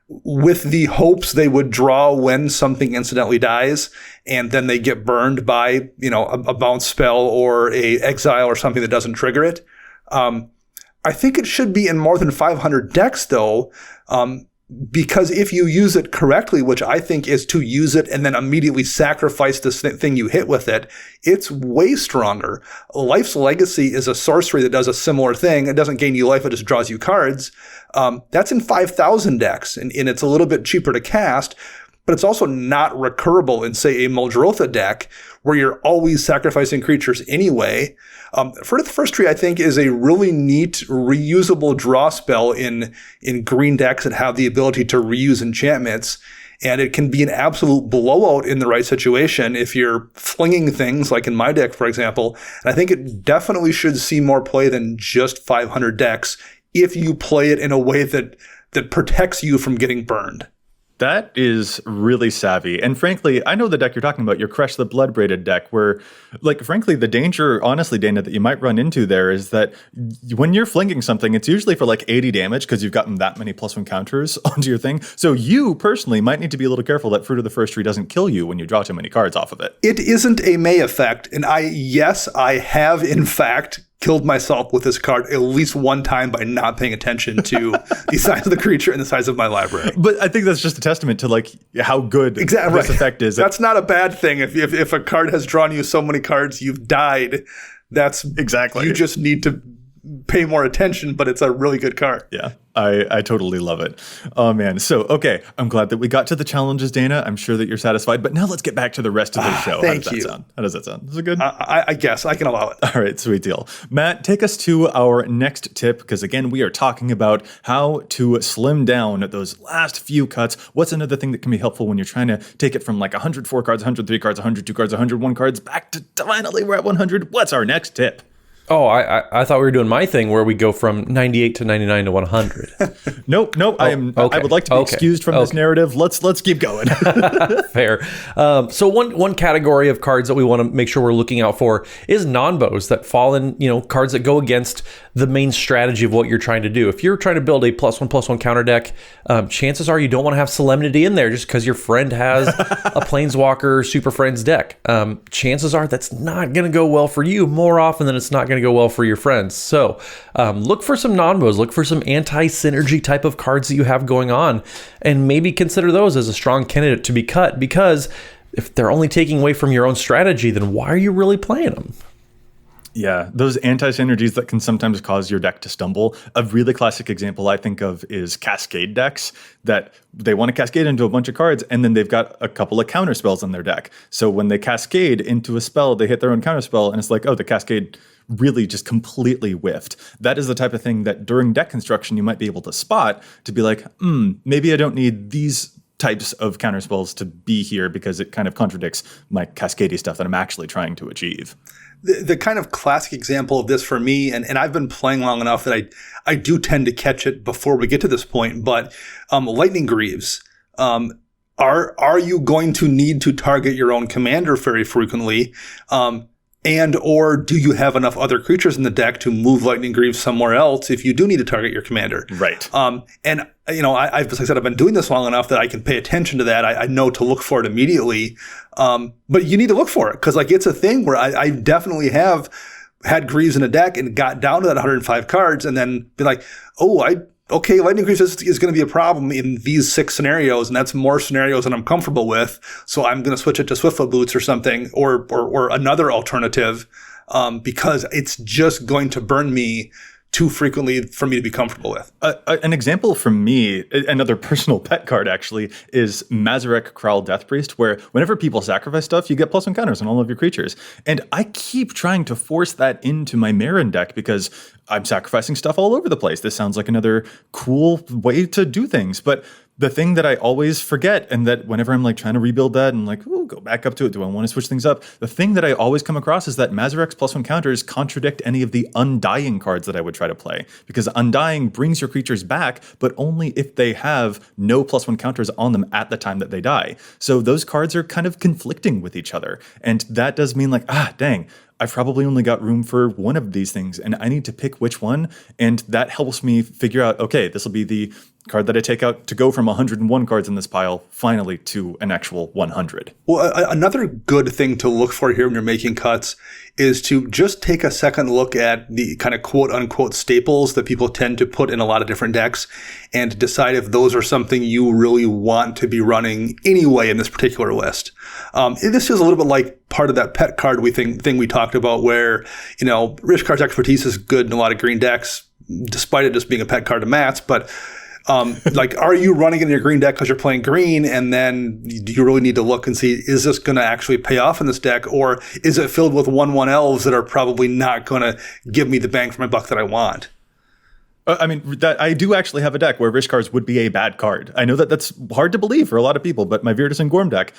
Speaker 3: with the hopes they would draw when something incidentally dies, and then they get burned by, a bounce spell or a exile or something that doesn't trigger it. I think it should be in more than 500 decks, though, because if you use it correctly, which I think is to use it and then immediately sacrifice this thing you hit with it, it's way stronger. Life's Legacy is a sorcery that does a similar thing. It doesn't gain you life, it just draws you cards. That's in 5,000 decks, and it's a little bit cheaper to cast, but it's also not recurable in, say, a Muldrotha deck, where you're always sacrificing creatures anyway. Fruit of the First Tree, I think, is a really neat, reusable draw spell in green decks that have the ability to reuse enchantments. And it can be an absolute blowout in the right situation if you're flinging things, like in my deck, for example. And I think it definitely should see more play than just 500 decks if you play it in a way that protects you from getting burned.
Speaker 1: That is really savvy. And frankly, I know the deck you're talking about, your Crush the Blood-Braided deck, where, frankly, the danger, honestly, Dana, that you might run into there is that when you're flinging something, it's usually for 80 damage because you've gotten that many +1 counters onto your thing. So you personally might need to be a little careful that Fruit of the First Tree doesn't kill you when you draw too many cards off of it.
Speaker 3: It isn't a May effect. And I have, in fact, killed myself with this card at least one time by not paying attention to the size of the creature and the size of my library.
Speaker 1: But I think that's just a testament to like how good this effect is.
Speaker 3: That's not a bad thing. If a card has drawn you so many cards, you've died. That's
Speaker 1: exactly.
Speaker 3: You just need to pay more attention, but it's a really good card.
Speaker 1: Yeah, I totally love it. Oh, man. So, okay, I'm glad that we got to the challenges, Dana. I'm sure that you're satisfied. But now let's get back to the rest of the show.
Speaker 3: Thank you.
Speaker 1: How does that sound? Is it good?
Speaker 3: I guess. I can allow it.
Speaker 1: All right, sweet deal. Matt, take us to our next tip, because, again, we are talking about how to slim down those last few cuts. What's another thing that can be helpful when you're trying to take it from like 104 cards, 103 cards, 102 cards, 101 cards, back to finally we're at 100? What's our next tip?
Speaker 2: Oh, I thought we were doing my thing where we go from 98 to 99 to 100.
Speaker 1: Nope. I would like to be excused from this narrative. Let's keep going.
Speaker 2: Fair. So one category of cards that we want to make sure we're looking out for is non-bows that fall in, cards that go against the main strategy of what you're trying to do. If you're trying to build a +1/+1 counter deck, chances are you don't want to have Solemnity in there just because your friend has a Planeswalker Super Friends deck. Chances are that's not going to go well for you more often than it's not going to go well for your friends. So look for some non-bows, look for some anti-synergy type of cards that you have going on, and maybe consider those as a strong candidate to be cut, because if they're only taking away from your own strategy, then why are you really playing them?
Speaker 1: Yeah, those anti-synergies that can sometimes cause your deck to stumble. A really classic example I think of is Cascade decks that they want to cascade into a bunch of cards, and then they've got a couple of counter spells in their deck. So when they cascade into a spell, they hit their own counter spell, and it's like, oh, the cascade really just completely whiffed. That is the type of thing that during deck construction you might be able to spot to be like, maybe I don't need these types of counter spells to be here because it kind of contradicts my cascadey stuff that I'm actually trying to achieve.
Speaker 3: The kind of classic example of this for me, and I've been playing long enough that I do tend to catch it before we get to this point, but Lightning Greaves. Are you going to need to target your own commander very frequently? And or do you have enough other creatures in the deck to move Lightning Greaves somewhere else if you do need to target your commander?
Speaker 1: Right.
Speaker 3: And I've, as I said, I've been doing this long enough that I can pay attention to that. I know to look for it immediately. But you need to look for it because it's a thing where I definitely have had Greaves in a deck and got down to that 105 cards and then be like, okay, Lightning Greaves is going to be a problem in these 6 scenarios, and that's more scenarios than I'm comfortable with. So I'm going to switch it to Swiftfoot Boots or something, or another alternative, because it's just going to burn me too frequently for me to be comfortable with.
Speaker 1: An example from me, another personal pet card actually, is Mazarek Kraul Death Priest, where whenever people sacrifice stuff, you get +1 counters on all of your creatures. And I keep trying to force that into my Marin deck because I'm sacrificing stuff all over the place. This sounds like another cool way to do things. But the thing that I always forget, and that whenever I'm like trying to rebuild that and like, go back up to it, do I want to switch things up? The thing that I always come across is that Mazarek's +1 counters contradict any of the Undying cards that I would try to play. Because Undying brings your creatures back, but only if they have no +1 counters on them at the time that they die. So those cards are kind of conflicting with each other. And that does mean like, dang, I've probably only got room for one of these things, and I need to pick which one. And that helps me figure out, okay, this will be the card that I take out to go from 101 cards in this pile finally to an actual 100.
Speaker 3: Well, another good thing to look for here when you're making cuts is to just take a second look at the kind of quote unquote staples that people tend to put in a lot of different decks and decide if those are something you really want to be running anyway in this particular list. This feels a little bit like part of that pet card thing we talked about where, Rishkar's Expertise is good in a lot of green decks, despite it just being a pet card to Matt's, but are you running in your green deck because you're playing green, and then do you really need to look and see, is this going to actually pay off in this deck, or is it filled with 1/1 elves that are probably not going to give me the bang for my buck that I want?
Speaker 1: I do actually have a deck where Rishkar's would be a bad card. I know that that's hard to believe for a lot of people, but my Virtus and Gorm deck,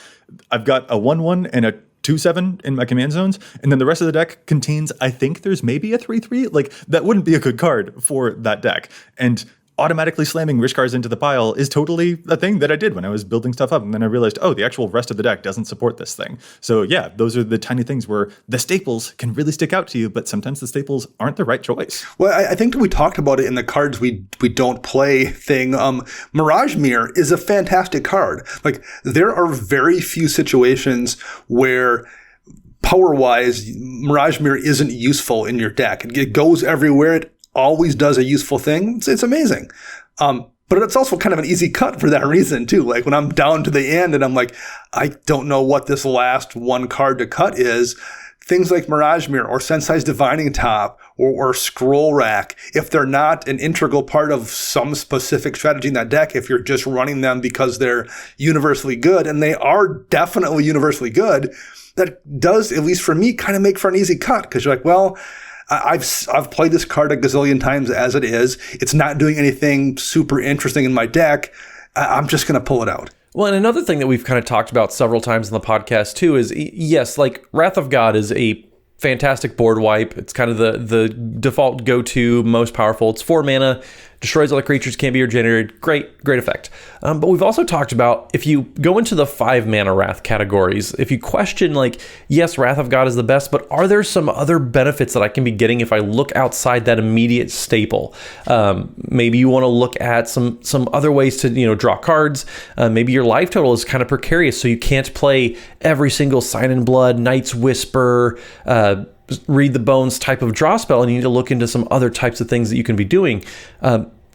Speaker 1: I've got a 1/1 and a 2/7 in my command zones, and then the rest of the deck contains, I think there's maybe a 3/3. Like, that wouldn't be a good card for that deck. And automatically slamming Rishkar's into the pile is totally a thing that I did when I was building stuff up. And then I realized, the actual rest of the deck doesn't support this thing. So yeah, those are the tiny things where the staples can really stick out to you, but sometimes the staples aren't the right choice.
Speaker 3: Well, I think we talked about it in the cards we don't play thing. Mirage Mirror is a fantastic card. Like, there are very few situations where power-wise, Mirage Mirror isn't useful in your deck. It goes everywhere. It always does a useful thing. It's amazing. But it's also kind of an easy cut for that reason, too. Like when I'm down to the end and I'm like, I don't know what this last one card to cut is, things like Mirage Mirror or Sensei's Divining Top or Scroll Rack, if they're not an integral part of some specific strategy in that deck, if you're just running them because they're universally good, and they are definitely universally good, that does, at least for me, kind of make for an easy cut. Because you're like, well, I've played this card a gazillion times as it is. It's not doing anything super interesting in my deck. I'm just going to pull it out.
Speaker 2: Well, and another thing that we've kind of talked about several times in the podcast too is, yes, like Wrath of God is a fantastic board wipe. It's kind of the default go-to, most powerful. It's 4 mana, destroys all the creatures, can't be regenerated. Great effect. But we've also talked about, if you go into the 5 mana Wrath categories, if you question like, yes, Wrath of God is the best, but are there some other benefits that I can be getting if I look outside that immediate staple? Maybe you want to look at some other ways to, draw cards. Maybe your life total is kind of precarious, so you can't play every single Sign in Blood, Night's Whisper, Read the Bones type of draw spell, and you need to look into some other types of things that you can be doing.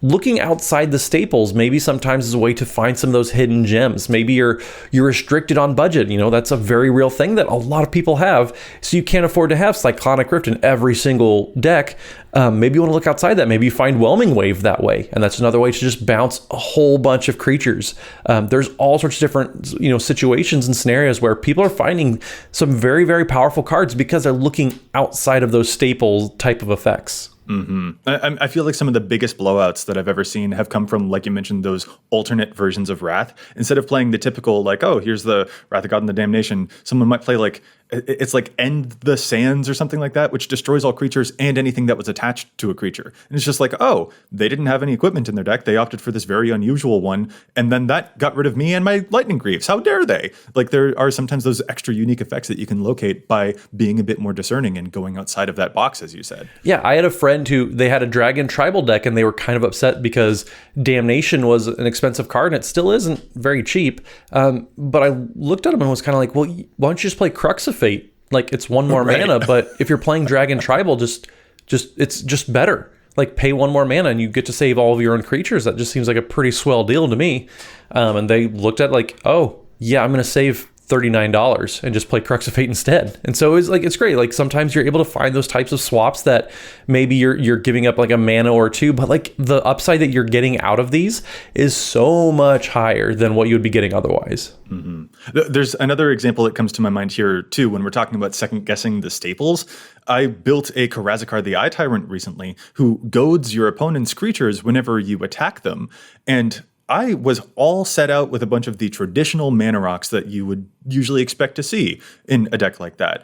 Speaker 2: Looking outside the staples maybe sometimes is a way to find some of those hidden gems. Maybe you're restricted on budget. That's a very real thing that a lot of people have. So you can't afford to have Cyclonic Rift in every single deck. Maybe you want to look outside that. Maybe you find Whelming Wave that way, and that's another way to just bounce a whole bunch of creatures. There's all sorts of different situations and scenarios where people are finding some very, very powerful cards because they're looking outside of those staple type of effects.
Speaker 1: Mm-hmm. I feel like some of the biggest blowouts that I've ever seen have come from, like you mentioned, those alternate versions of Wrath. Instead of playing the typical, like, oh, here's the Wrath of God and the Damnation, someone might play like, it's like End the Sands or something like that, which destroys all creatures and anything that was attached to a creature. And it's just like, oh, they didn't have any equipment in their deck. They opted for this very unusual one. And then that got rid of me and my Lightning Greaves. How dare they? Like, there are sometimes those extra unique effects that you can locate by being a bit more discerning and going outside of that box, as you said.
Speaker 2: Yeah, I had a friend who, they had a Dragon Tribal deck and they were kind of upset because Damnation was an expensive card, and it still isn't very cheap. But I looked at him and was kind of like, well, why don't you just play Crux of Fate? Like, it's one more mana, but if you're playing Dragon Tribal, just it's just better. Like, pay one more mana and you get to save all of your own creatures. That just seems like a pretty swell deal to me. And they looked at like, oh yeah, I'm going to save $39 and just play Crux of Fate instead. And so it's great. Like, sometimes you're able to find those types of swaps that maybe you're giving up like a mana or two, but like the upside that you're getting out of these is so much higher than what you would be getting otherwise.
Speaker 1: Mm-hmm. There's another example that comes to my mind here too when we're talking about second guessing the staples. I built a Karazakar the Eye Tyrant recently who goads your opponent's creatures whenever you attack them. And I was all set out with a bunch of the traditional mana rocks that you would usually expect to see in a deck like that.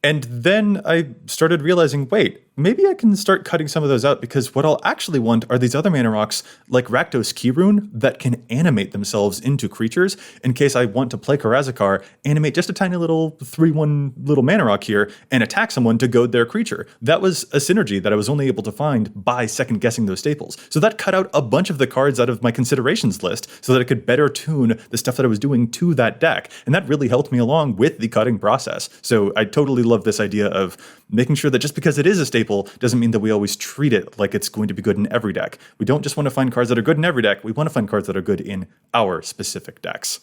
Speaker 1: And then I started realizing, wait, maybe I can start cutting some of those out, because what I'll actually want are these other mana rocks like Rakdos Keyrune that can animate themselves into creatures in case I want to play Karazakar, animate just a tiny little 3/1 little mana rock here and attack someone to goad their creature. That was a synergy that I was only able to find by second guessing those staples. So that cut out a bunch of the cards out of my considerations list so that I could better tune the stuff that I was doing to that deck. And that really helped me along with the cutting process. So I totally love this idea of making sure that just because it is a staple doesn't mean that we always treat it like it's going to be good in every deck. We don't just want to find cards that are good in every deck. We want to find cards that are good in our specific decks.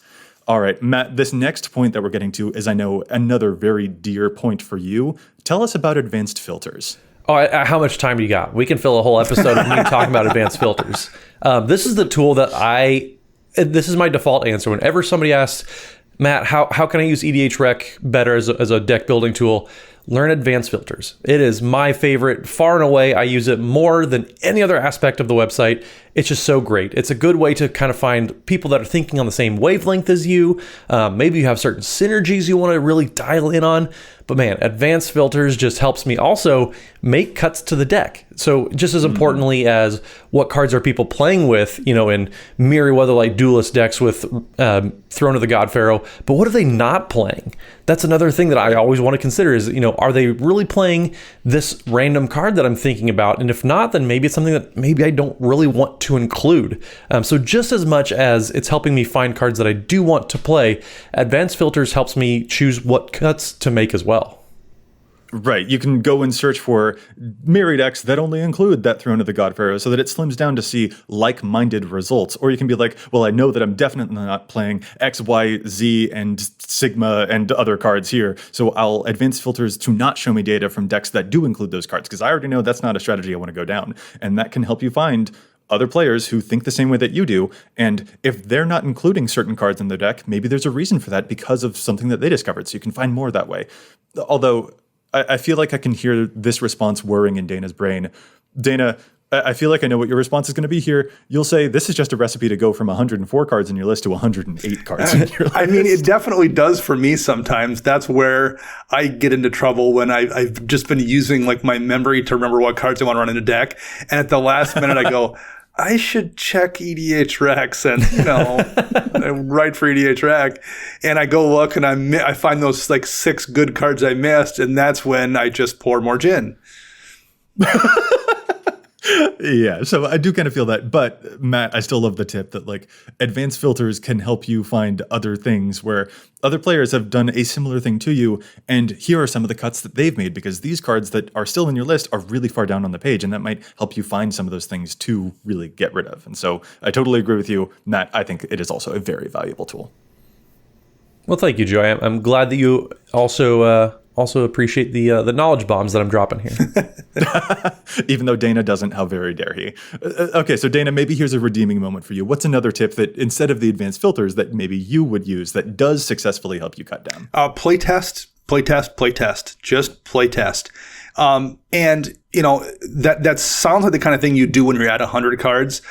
Speaker 1: All right, Matt, this next point that we're getting to is, I know, another very dear point for you. Tell us about advanced filters.
Speaker 2: Oh, how much time do you got? We can fill a whole episode of me talking about advanced filters. This is the tool that this is my default answer. Whenever somebody asks, Matt, how can I use EDHREC better as a deck building tool? Learn advanced filters. It is my favorite, far and away. I use it more than any other aspect of the website. It's just so great. It's a good way to kind of find people that are thinking on the same wavelength as you. Maybe you have certain synergies you want to really dial in on. But man, advanced filters just helps me also make cuts to the deck. So just as importantly as what cards are people playing with, in Merryweather-like duelist decks with Throne of the God Pharaoh, but what are they not playing? That's another thing that I always want to consider is, are they really playing this random card that I'm thinking about? And if not, then maybe it's something that maybe I don't really want to include. So just as much as it's helping me find cards that I do want to play, advanced filters helps me choose what cuts to make as well.
Speaker 1: Right. You can go and search for mirror decks that only include that Throne of the God Pharaoh so that it slims down to see like-minded results. Or you can be like, well, I know that I'm definitely not playing X, Y, Z, and Sigma and other cards here. So I'll advance filters to not show me data from decks that do include those cards because I already know that's not a strategy I want to go down. And that can help you find other players who think the same way that you do. And if they're not including certain cards in their deck, maybe there's a reason for that because of something that they discovered. So you can find more that way. Although I feel like I can hear this response whirring in Dana's brain. Dana, I feel like I know what your response is going to be here. You'll say this is just a recipe to go from 104 cards in your list to 108 cards in your list.
Speaker 3: I mean, it definitely does for me sometimes. That's where I get into trouble when I've just been using like my memory to remember what cards I want to run in a deck. And at the last minute I go, I should check EDHREC and, write for EDHREC. And I go look and I find those like 6 good cards I missed. And that's when I just pour more gin.
Speaker 1: Yeah, so I do kind of feel that. But Matt, I still love the tip that like advanced filters can help you find other things where other players have done a similar thing to you. And here are some of the cuts that they've made because these cards that are still in your list are really far down on the page. And that might help you find some of those things to really get rid of. And so I totally agree with you, Matt. I think it is also a very valuable tool.
Speaker 2: Well, thank you, Joe. I'm glad that you also appreciate the knowledge bombs that I'm dropping here.
Speaker 1: Even though Dana doesn't, how very dare he? Okay, so Dana, maybe here's a redeeming moment for you. What's another tip that instead of the advanced filters that maybe you would use that does successfully help you cut down?
Speaker 3: Playtest. Just playtest. And that sounds like the kind of thing you do when you're at 100 cards.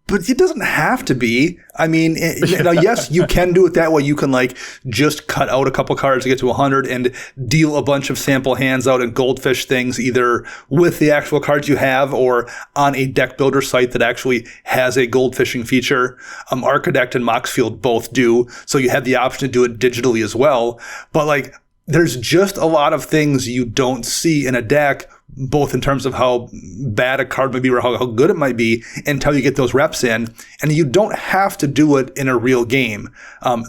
Speaker 3: But it doesn't have to be. I mean, now, yes, you can do it that way. You can like just cut out a couple cards to get to 100 and deal a bunch of sample hands out and goldfish things either with the actual cards you have or on a deck builder site that actually has a goldfishing feature. Architect and Moxfield both do. So you have the option to do it digitally as well. But like, there's just a lot of things you don't see in a deck, both in terms of how bad a card might be or how good it might be until you get those reps in. And you don't have to do it in a real game.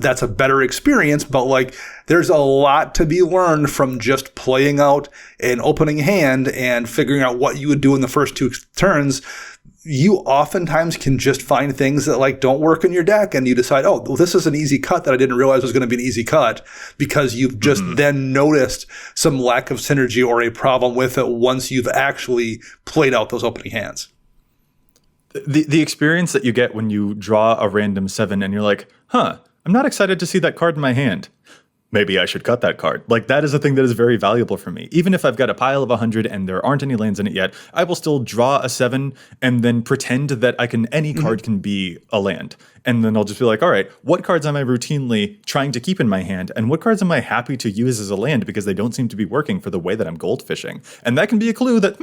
Speaker 3: That's a better experience, but like there's a lot to be learned from just playing out an opening hand and figuring out what you would do in the first 2 turns. You oftentimes can just find things that like don't work in your deck and you decide, oh, well, this is an easy cut that I didn't realize was going to be an easy cut because you've just then noticed some lack of synergy or a problem with it once you've actually played out those opening hands.
Speaker 1: The experience that you get when you draw a random 7 and you're like, I'm not excited to see that card in my hand. Maybe I should cut that card. Like that is a thing that is very valuable for me. Even if I've got a pile of 100 and there aren't any lands in it yet, I will still draw a 7 and then pretend that any card can be a land. And then I'll just be like, all right, what cards am I routinely trying to keep in my hand? And what cards am I happy to use as a land because they don't seem to be working for the way that I'm gold fishing? And that can be a clue that,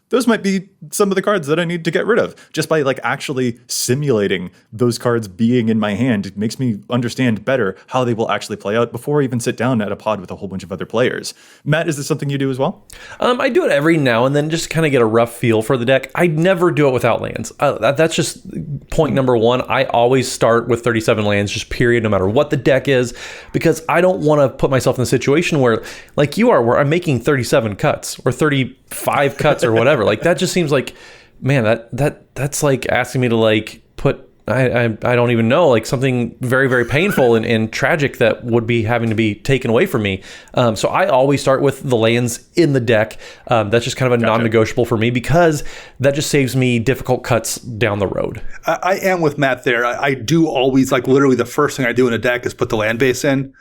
Speaker 1: those might be some of the cards that I need to get rid of. Just by like actually simulating those cards being in my hand, it makes me understand better how they will actually play out before I even sit down at a pod with a whole bunch of other players. Matt, is this something you do as well?
Speaker 2: I do it every now and then just kind of get a rough feel for the deck. I never do it without lands. That's just point number 1. I always start with 37 lands, just period, no matter what the deck is, because I don't want to put myself in a situation where, like you are, where I'm making 37 cuts or 35 cuts or whatever. Like that just seems like, man, that's like asking me to like put I don't even know, like something very, very painful and tragic that would be having to be taken away from me. So I always start with the lands in the deck. That's just kind of a non-negotiable for me because that just saves me difficult cuts down the road.
Speaker 3: I am with Matt there. I do always, like literally the first thing I do in a deck is put the land base in.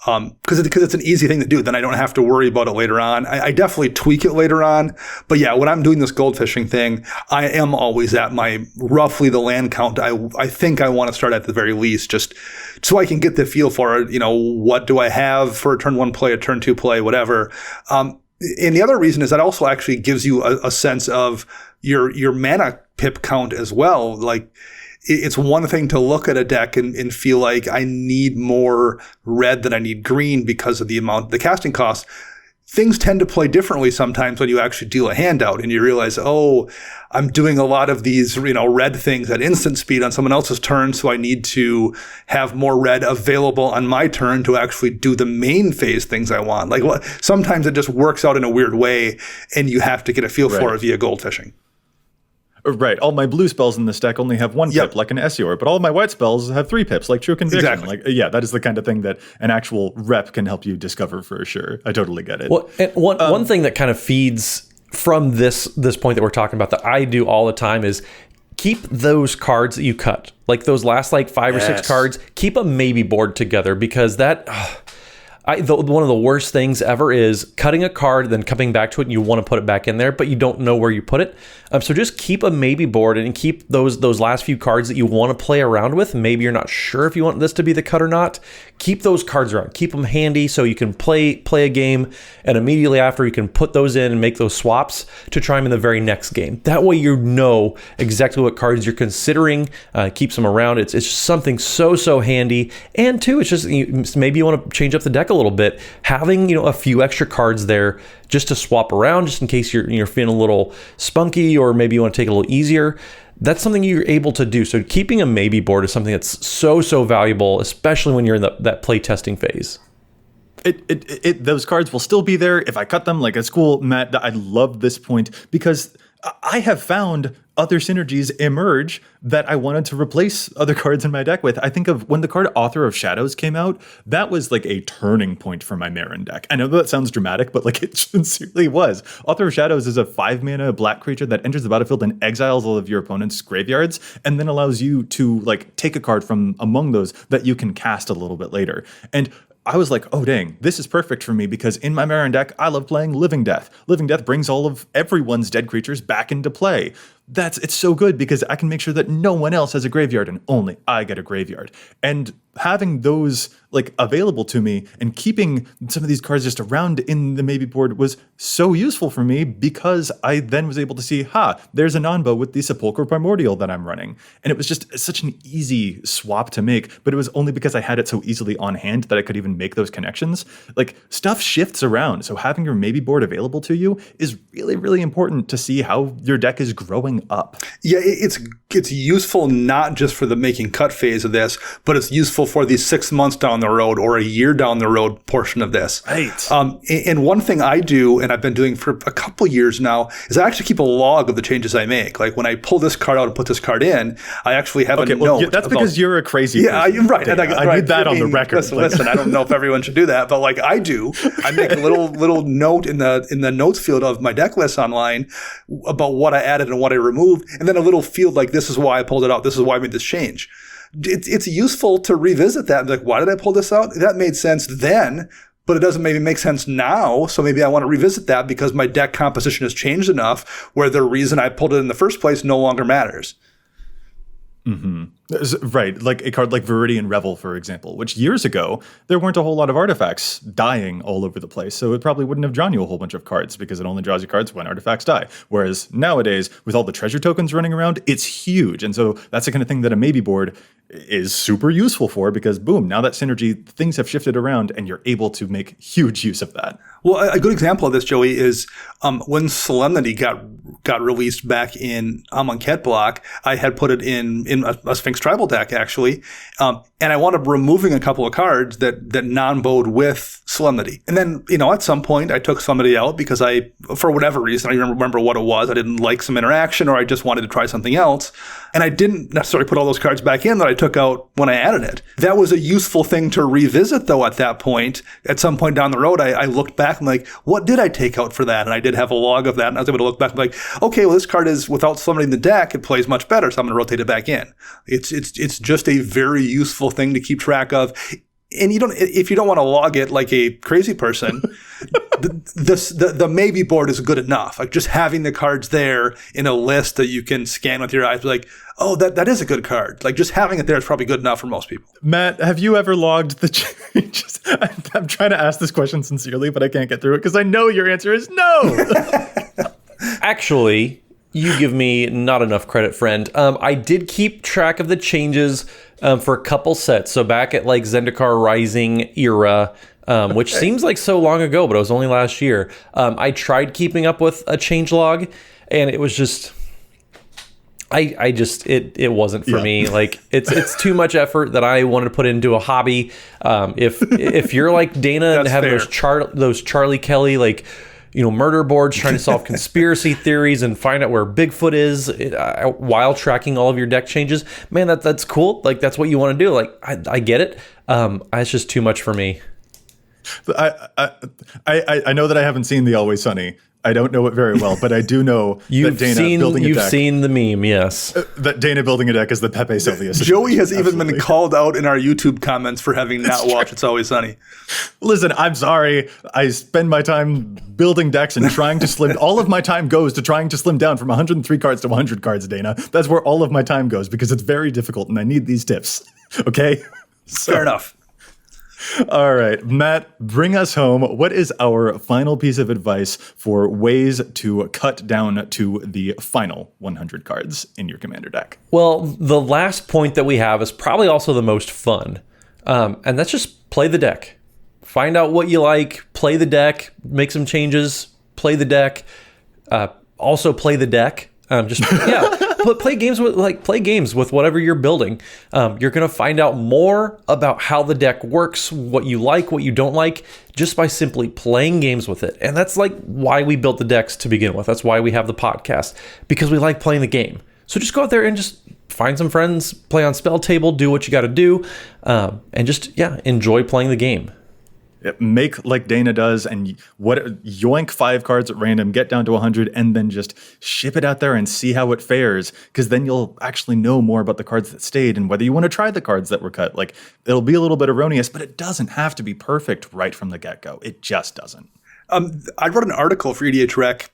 Speaker 3: Because it's an easy thing to do. Then I don't have to worry about it later on. I definitely tweak it later on. But yeah, when I'm doing this gold fishing thing, I am always at my roughly the land count. I think I want to start at the very least, just so I can get the feel for it. What do I have for a turn 1 play, a turn 2 play, whatever. And the other reason is that also actually gives you a sense of your mana pip count as well. Like, it's one thing to look at a deck and feel like I need more red than I need green because of the casting cost. things tend to play differently sometimes when you actually deal a hand out and you realize, oh, I'm doing a lot of these, red things at instant speed on someone else's turn, so I need to have more red available on my turn to actually do the main phase things I want. Like, sometimes it just works out in a weird way, and you have to get a feel for it via gold fishing.
Speaker 1: Right. All my blue spells in this deck only have 1 pip, like an Essior, but all of my white spells have 3 pips, like True Conviction.
Speaker 3: Exactly.
Speaker 1: That is the kind of thing that an actual rep can help you discover for sure. I totally get it.
Speaker 2: Well, and one thing that kind of feeds from this point that we're talking about that I do all the time is keep those cards that you cut, like those last 5 or 6 cards, keep a maybe board together, because that... one of the worst things ever is cutting a card, then coming back to it, and you want to put it back in there, but you don't know where you put it. So just keep a maybe board and keep those last few cards that you want to play around with. Maybe you're not sure if you want this to be the cut or not. Keep those cards around. Keep them handy so you can play a game, and immediately after you can put those in and make those swaps to try them in the very next game. That way you know exactly what cards you're considering. Keeps them around. It's just something so handy. And two, it's just maybe you want to change up the deck a little bit. Having a few extra cards there just to swap around, just in case you're feeling a little spunky, or maybe you want to take it a little easier. That's something you're able to do. So keeping a maybe board is something that's so valuable, especially when you're in that play testing phase.
Speaker 1: Those cards will still be there if I cut them. Like, it's cool, Matt. I love this point because I have found other synergies emerge that I wanted to replace other cards in my deck with. I think of when the card Author of Shadows came out, that was like a turning point for my Marin deck. I know that sounds dramatic, but it sincerely was. Author of Shadows is a 5-mana black creature that enters the battlefield and exiles all of your opponent's graveyards, and then allows you to take a card from among those that you can cast a little bit later. And I was like, oh dang, this is perfect for me, because in my Marin deck, I love playing Living Death. Living Death brings all of everyone's dead creatures back into play. It's so good because I can make sure that no one else has a graveyard and only I get a graveyard. And having those available to me and keeping some of these cards just around in the maybe board was so useful for me, because I then was able to see, there's a non-bow with the Sepulchre Primordial that I'm running. And it was just such an easy swap to make, but it was only because I had it so easily on hand that I could even make those connections. Stuff shifts around. So having your maybe board available to you is really, really important to see how your deck is growing up.
Speaker 3: Yeah, it's useful not just for the making cut phase of this, but it's useful for the 6 months down the road or a year down the road portion of this.
Speaker 1: Right.
Speaker 3: And one thing I do, and I've been doing for a couple years now, is I actually keep a log of the changes I make. Like when I pull this card out and put this card in, I actually have a note.
Speaker 1: Yeah, that's because you're a crazy person.
Speaker 3: Right.
Speaker 1: I need that on the record.
Speaker 3: Listen, I don't know if everyone should do that, but I do. I make a little note in the notes field of my deck list online about what I added and what I removed, and then a little field like, this is why I pulled it out, this is why I made this change. It's useful to revisit that and be like, why did I pull this out? That made sense then, but it doesn't maybe make sense now. So maybe I want to revisit that because my deck composition has changed enough where the reason I pulled it in the first place no longer matters.
Speaker 1: Mm-hmm. Right, like a card like Viridian Revel, for example, which years ago, there weren't a whole lot of artifacts dying all over the place, so it probably wouldn't have drawn you a whole bunch of cards, because it only draws you cards when artifacts die. Whereas nowadays, with all the treasure tokens running around, it's huge, and so that's the kind of thing that a maybe board is super useful for, because boom, now that synergy, things have shifted around, and you're able to make huge use of that.
Speaker 3: Well, a good example of this, Joey, is when Solemnity got released back in Amonkhet block, I had put it in a Sphinx Tribal deck, actually, and I wound up removing a couple of cards that non-bowed with Solemnity. And then, at some point, I took Solemnity out because for whatever reason, I remember what it was. I didn't like some interaction, or I just wanted to try something else. And I didn't necessarily put all those cards back in that I took out when I added it. That was a useful thing to revisit, though, at that point. At some point down the road, I looked back and what did I take out for that? And I did have a log of that, and I was able to look back and be like, okay, well, this card is, without Solemnity in the deck, it plays much better, so I'm going to rotate it back in. It's just a very useful thing to keep track of. And if you don't want to log it like a crazy person, the maybe board is good enough. Just having the cards there in a list that you can scan with your eyes, oh, that is a good card. Just having it there is probably good enough for most people.
Speaker 1: Matt, have you ever logged the changes? I'm trying to ask this question sincerely, but I can't get through it because I know your answer is no.
Speaker 2: Actually, you give me not enough credit, friend. I did keep track of the changes for a couple sets. So back at Zendikar Rising era, which seems like so long ago, but it was only last year. I tried keeping up with a changelog, and it was just... it wasn't for me. Like it's too much effort that I wanted to put into a hobby. If you're like Dana and have those Charlie Kelly, like, murder boards trying to solve conspiracy theories and find out where Bigfoot is while tracking all of your deck changes, man, that's cool. Like that's what you want to do. Like I get it. It's just too much for me.
Speaker 1: I know that I haven't seen the Always Sunny. I don't know it very well, but I do know that Dana building a deck.
Speaker 2: You've seen the meme, yes.
Speaker 1: That Dana building a deck is the Pepe Sylvia.
Speaker 3: Joey has even been called out in our YouTube comments for having not watched It's Always Sunny.
Speaker 1: Listen, I'm sorry. I spend my time building decks and trying to slim. All of my time goes to trying to slim down from 103 cards to 100 cards, Dana. That's where all of my time goes because it's very difficult and I need these tips. Okay?
Speaker 3: Fair enough.
Speaker 1: All right, Matt, bring us home. What is our final piece of advice for ways to cut down to the final 100 cards in your commander deck?
Speaker 2: Well, the last point that we have is probably also the most fun, and that's just play the deck. Find out what you like, play the deck, make some changes, play the deck, also play the deck. Play games with whatever you're building. You're going to find out more about how the deck works, what you like, what you don't like, just by simply playing games with it. And that's like why we built the decks to begin with. That's why we have the podcast, because we like playing the game. So just go out there and just find some friends, play on spell table, do what you got to do, and just enjoy playing the game.
Speaker 1: Make like Dana does and yoink 5 cards at random, get down to 100, and then just ship it out there and see how it fares. Because then you'll actually know more about the cards that stayed and whether you want to try the cards that were cut. Like it'll be a little bit erroneous, but it doesn't have to be perfect right from the get-go. It just doesn't.
Speaker 3: I wrote an article for EDHREC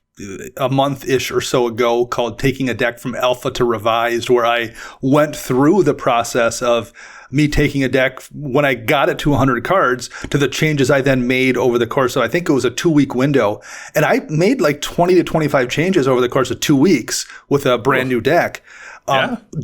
Speaker 3: a month-ish or so ago called Taking a Deck from Alpha to Revised, where I went through the process of me taking a deck when I got it to 100 cards to the changes I then made over the course of, I think it was a 2-week window. And I made like 20 to 25 changes over the course of 2 weeks with a brand new deck.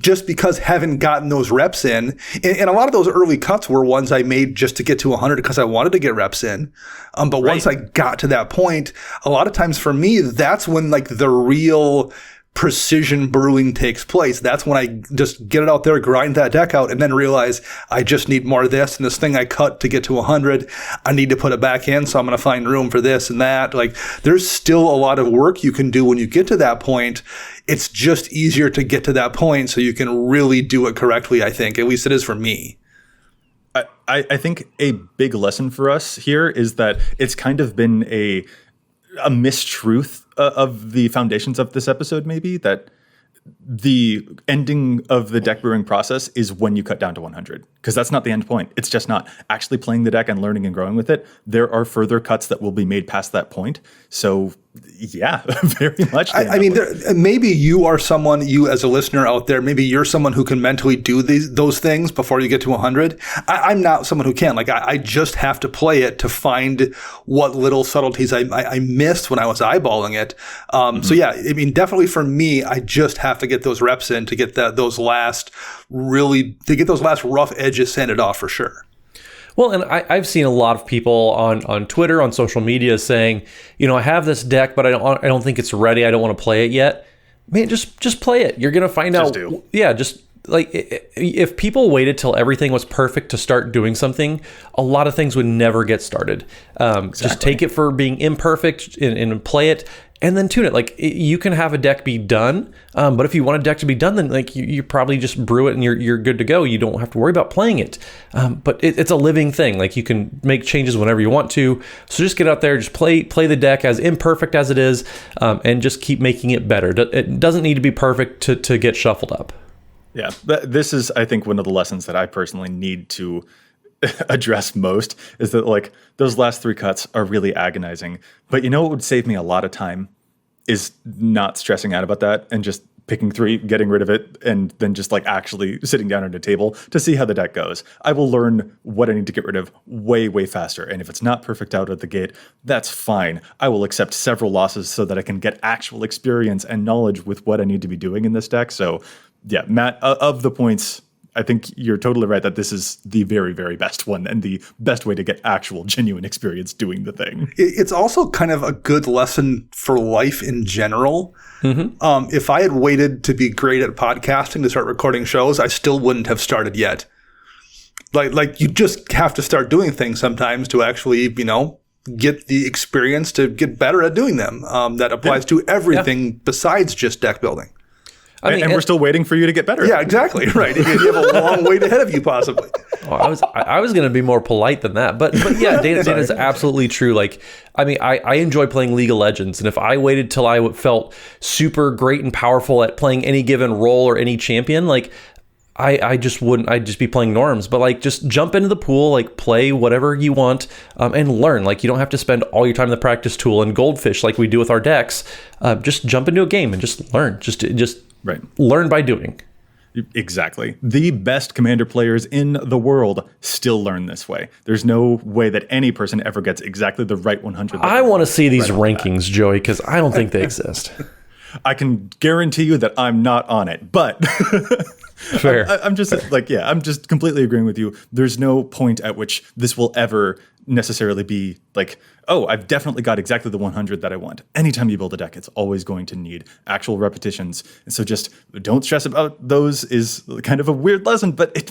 Speaker 3: Just because haven't gotten those reps in. And a lot of those early cuts were ones I made just to get to 100 because I wanted to get reps in. But once I got to that point, a lot of times for me, that's when like the real precision brewing takes place. That's when I just get it out there, grind that deck out, and then realize I just need more of this. And this thing I cut to get to 100, I need to put it back in. So I'm going to find room for this and that. Like there's still a lot of work you can do when you get to that point. It's just easier to get to that point so you can really do it correctly, I think. At least it is for me.
Speaker 1: I think a big lesson for us here is that it's kind of been a mistruth of the foundations of this episode, maybe, that the ending of the deck brewing process is when you cut down to 100, because that's not the end point. It's just not actually playing the deck and learning and growing with it. There are further cuts that will be made past that point. So yeah, very much.
Speaker 3: I mean, maybe you are someone, you as a listener out there, maybe you're someone who can mentally do those things before you get to 100. I'm not someone who can. Like, I just have to play it to find what little subtleties I missed when I was eyeballing it. So yeah, I mean, definitely for me, I just have to get those reps in to get those last rough edges sanded off for sure.
Speaker 2: Well, and I've seen a lot of people on Twitter, on social media saying, I have this deck, but I don't think it's ready. I don't want to play it yet. Man, just play it. You're going to find out. Yeah, just like if people waited till everything was perfect to start doing something, a lot of things would never get started. Just take it for being imperfect and play it. And then tune it. Like you can have a deck be done, but if you want a deck to be done, then like you probably just brew it and you're good to go. You don't have to worry about playing it. But it's a living thing. Like you can make changes whenever you want to. So just get out there, just play the deck as imperfect as it is, and just keep making it better. It doesn't need to be perfect to get shuffled up.
Speaker 1: Yeah, this is, I think, one of the lessons that I personally need to address most is that like those last 3 cuts are really agonizing. But what would save me a lot of time is not stressing out about that and just picking 3, getting rid of it, and then just like actually sitting down at a table to see how the deck goes. I will learn what I need to get rid of way, way faster. And if it's not perfect out of the gate, that's fine. I will accept several losses so that I can get actual experience and knowledge with what I need to be doing in this deck. So yeah, Matt, of the points, I think you're totally right that this is the very, very best one and the best way to get actual genuine experience doing the thing.
Speaker 3: It's also kind of a good lesson for life in general. If I had waited to be great at podcasting to start recording shows, I still wouldn't have started yet. Like you just have to start doing things sometimes to actually, get the experience to get better at doing them. That applies to everything besides just deck building.
Speaker 1: And we're still waiting for you to get better.
Speaker 3: Yeah, exactly. Right. You have a long wait ahead of you, possibly.
Speaker 2: Oh, I was going to be more polite than that, but yeah, Dana's absolutely true. Like, I enjoy playing League of Legends, and if I waited till I felt super great and powerful at playing any given role or any champion, like, I just wouldn't. I'd just be playing norms. But like, just jump into the pool, like play whatever you want, and learn. Like, you don't have to spend all your time in the practice tool and goldfish like we do with our decks. Just jump into a game and just learn. Just
Speaker 1: right.
Speaker 2: Learn by doing.
Speaker 1: Exactly. The best Commander players in the world still learn this way. There's no way that any person ever gets exactly the right 100.
Speaker 2: I want to see these rankings, Joey, because I don't think they exist.
Speaker 1: I can guarantee you that I'm not on it, but
Speaker 2: fair.
Speaker 1: I'm just completely agreeing with you. There's no point at which this will ever necessarily be like, oh, I've definitely got exactly the 100 that I want. Anytime you build a deck, it's always going to need actual repetitions. And so just don't stress about those is kind of a weird lesson, but it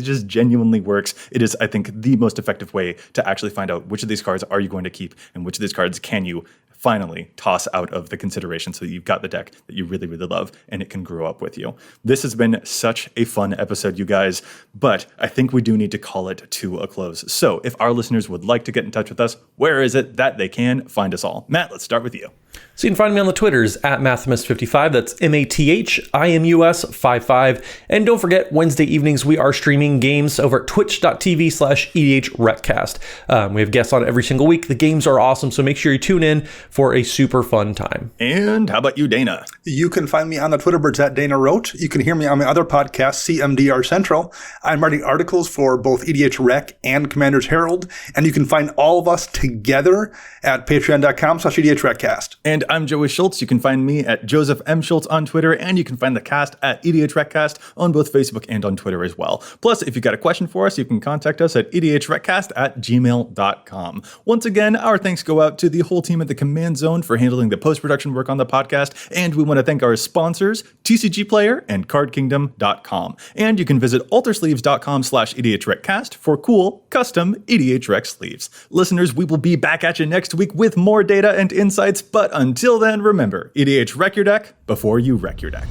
Speaker 1: just genuinely works. It is, I think, the most effective way to actually find out which of these cards are you going to keep and which of these cards can you finally toss out of the consideration so that you've got the deck that you really, really love and it can grow up with you. This has been such a fun episode, you guys, but I think we do need to call it to a close. So if our listeners would like to get in touch with us, where is it that they can find us all? Matt, let's start with you.
Speaker 2: So you can find me on the Twitters at Mathimus55. That's MATHIMUS55. And don't forget, Wednesday evenings, we are streaming games over at twitch.tv/EDHRECast. We have guests on every single week. The games are awesome, so make sure you tune in for a super fun time.
Speaker 1: And how about you, Dana?
Speaker 3: You can find me on the Twitter birds at Dana Wrote. You can hear me on my other podcast, CMDR Central. I'm writing articles for both EDHREC and Commander's Herald. And you can find all of us together at patreon.com/EDHRECast.
Speaker 1: And I'm Joey Schultz. You can find me at Joseph M. Schultz on Twitter, and you can find the cast at EDHRECast on both Facebook and on Twitter as well. Plus, if you've got a question for us, you can contact us at EDHRECast@gmail.com. Once again, our thanks go out to the whole team at the Command Zone for handling the post-production work on the podcast, and we want to thank our sponsors, TCG Player and CardKingdom.com. And you can visit altersleeves.com/EDHRECast for cool, custom EDHREC sleeves. Listeners, we will be back at you next week with more data and insights, but until then, remember, EDHREC your deck before you wreck your deck.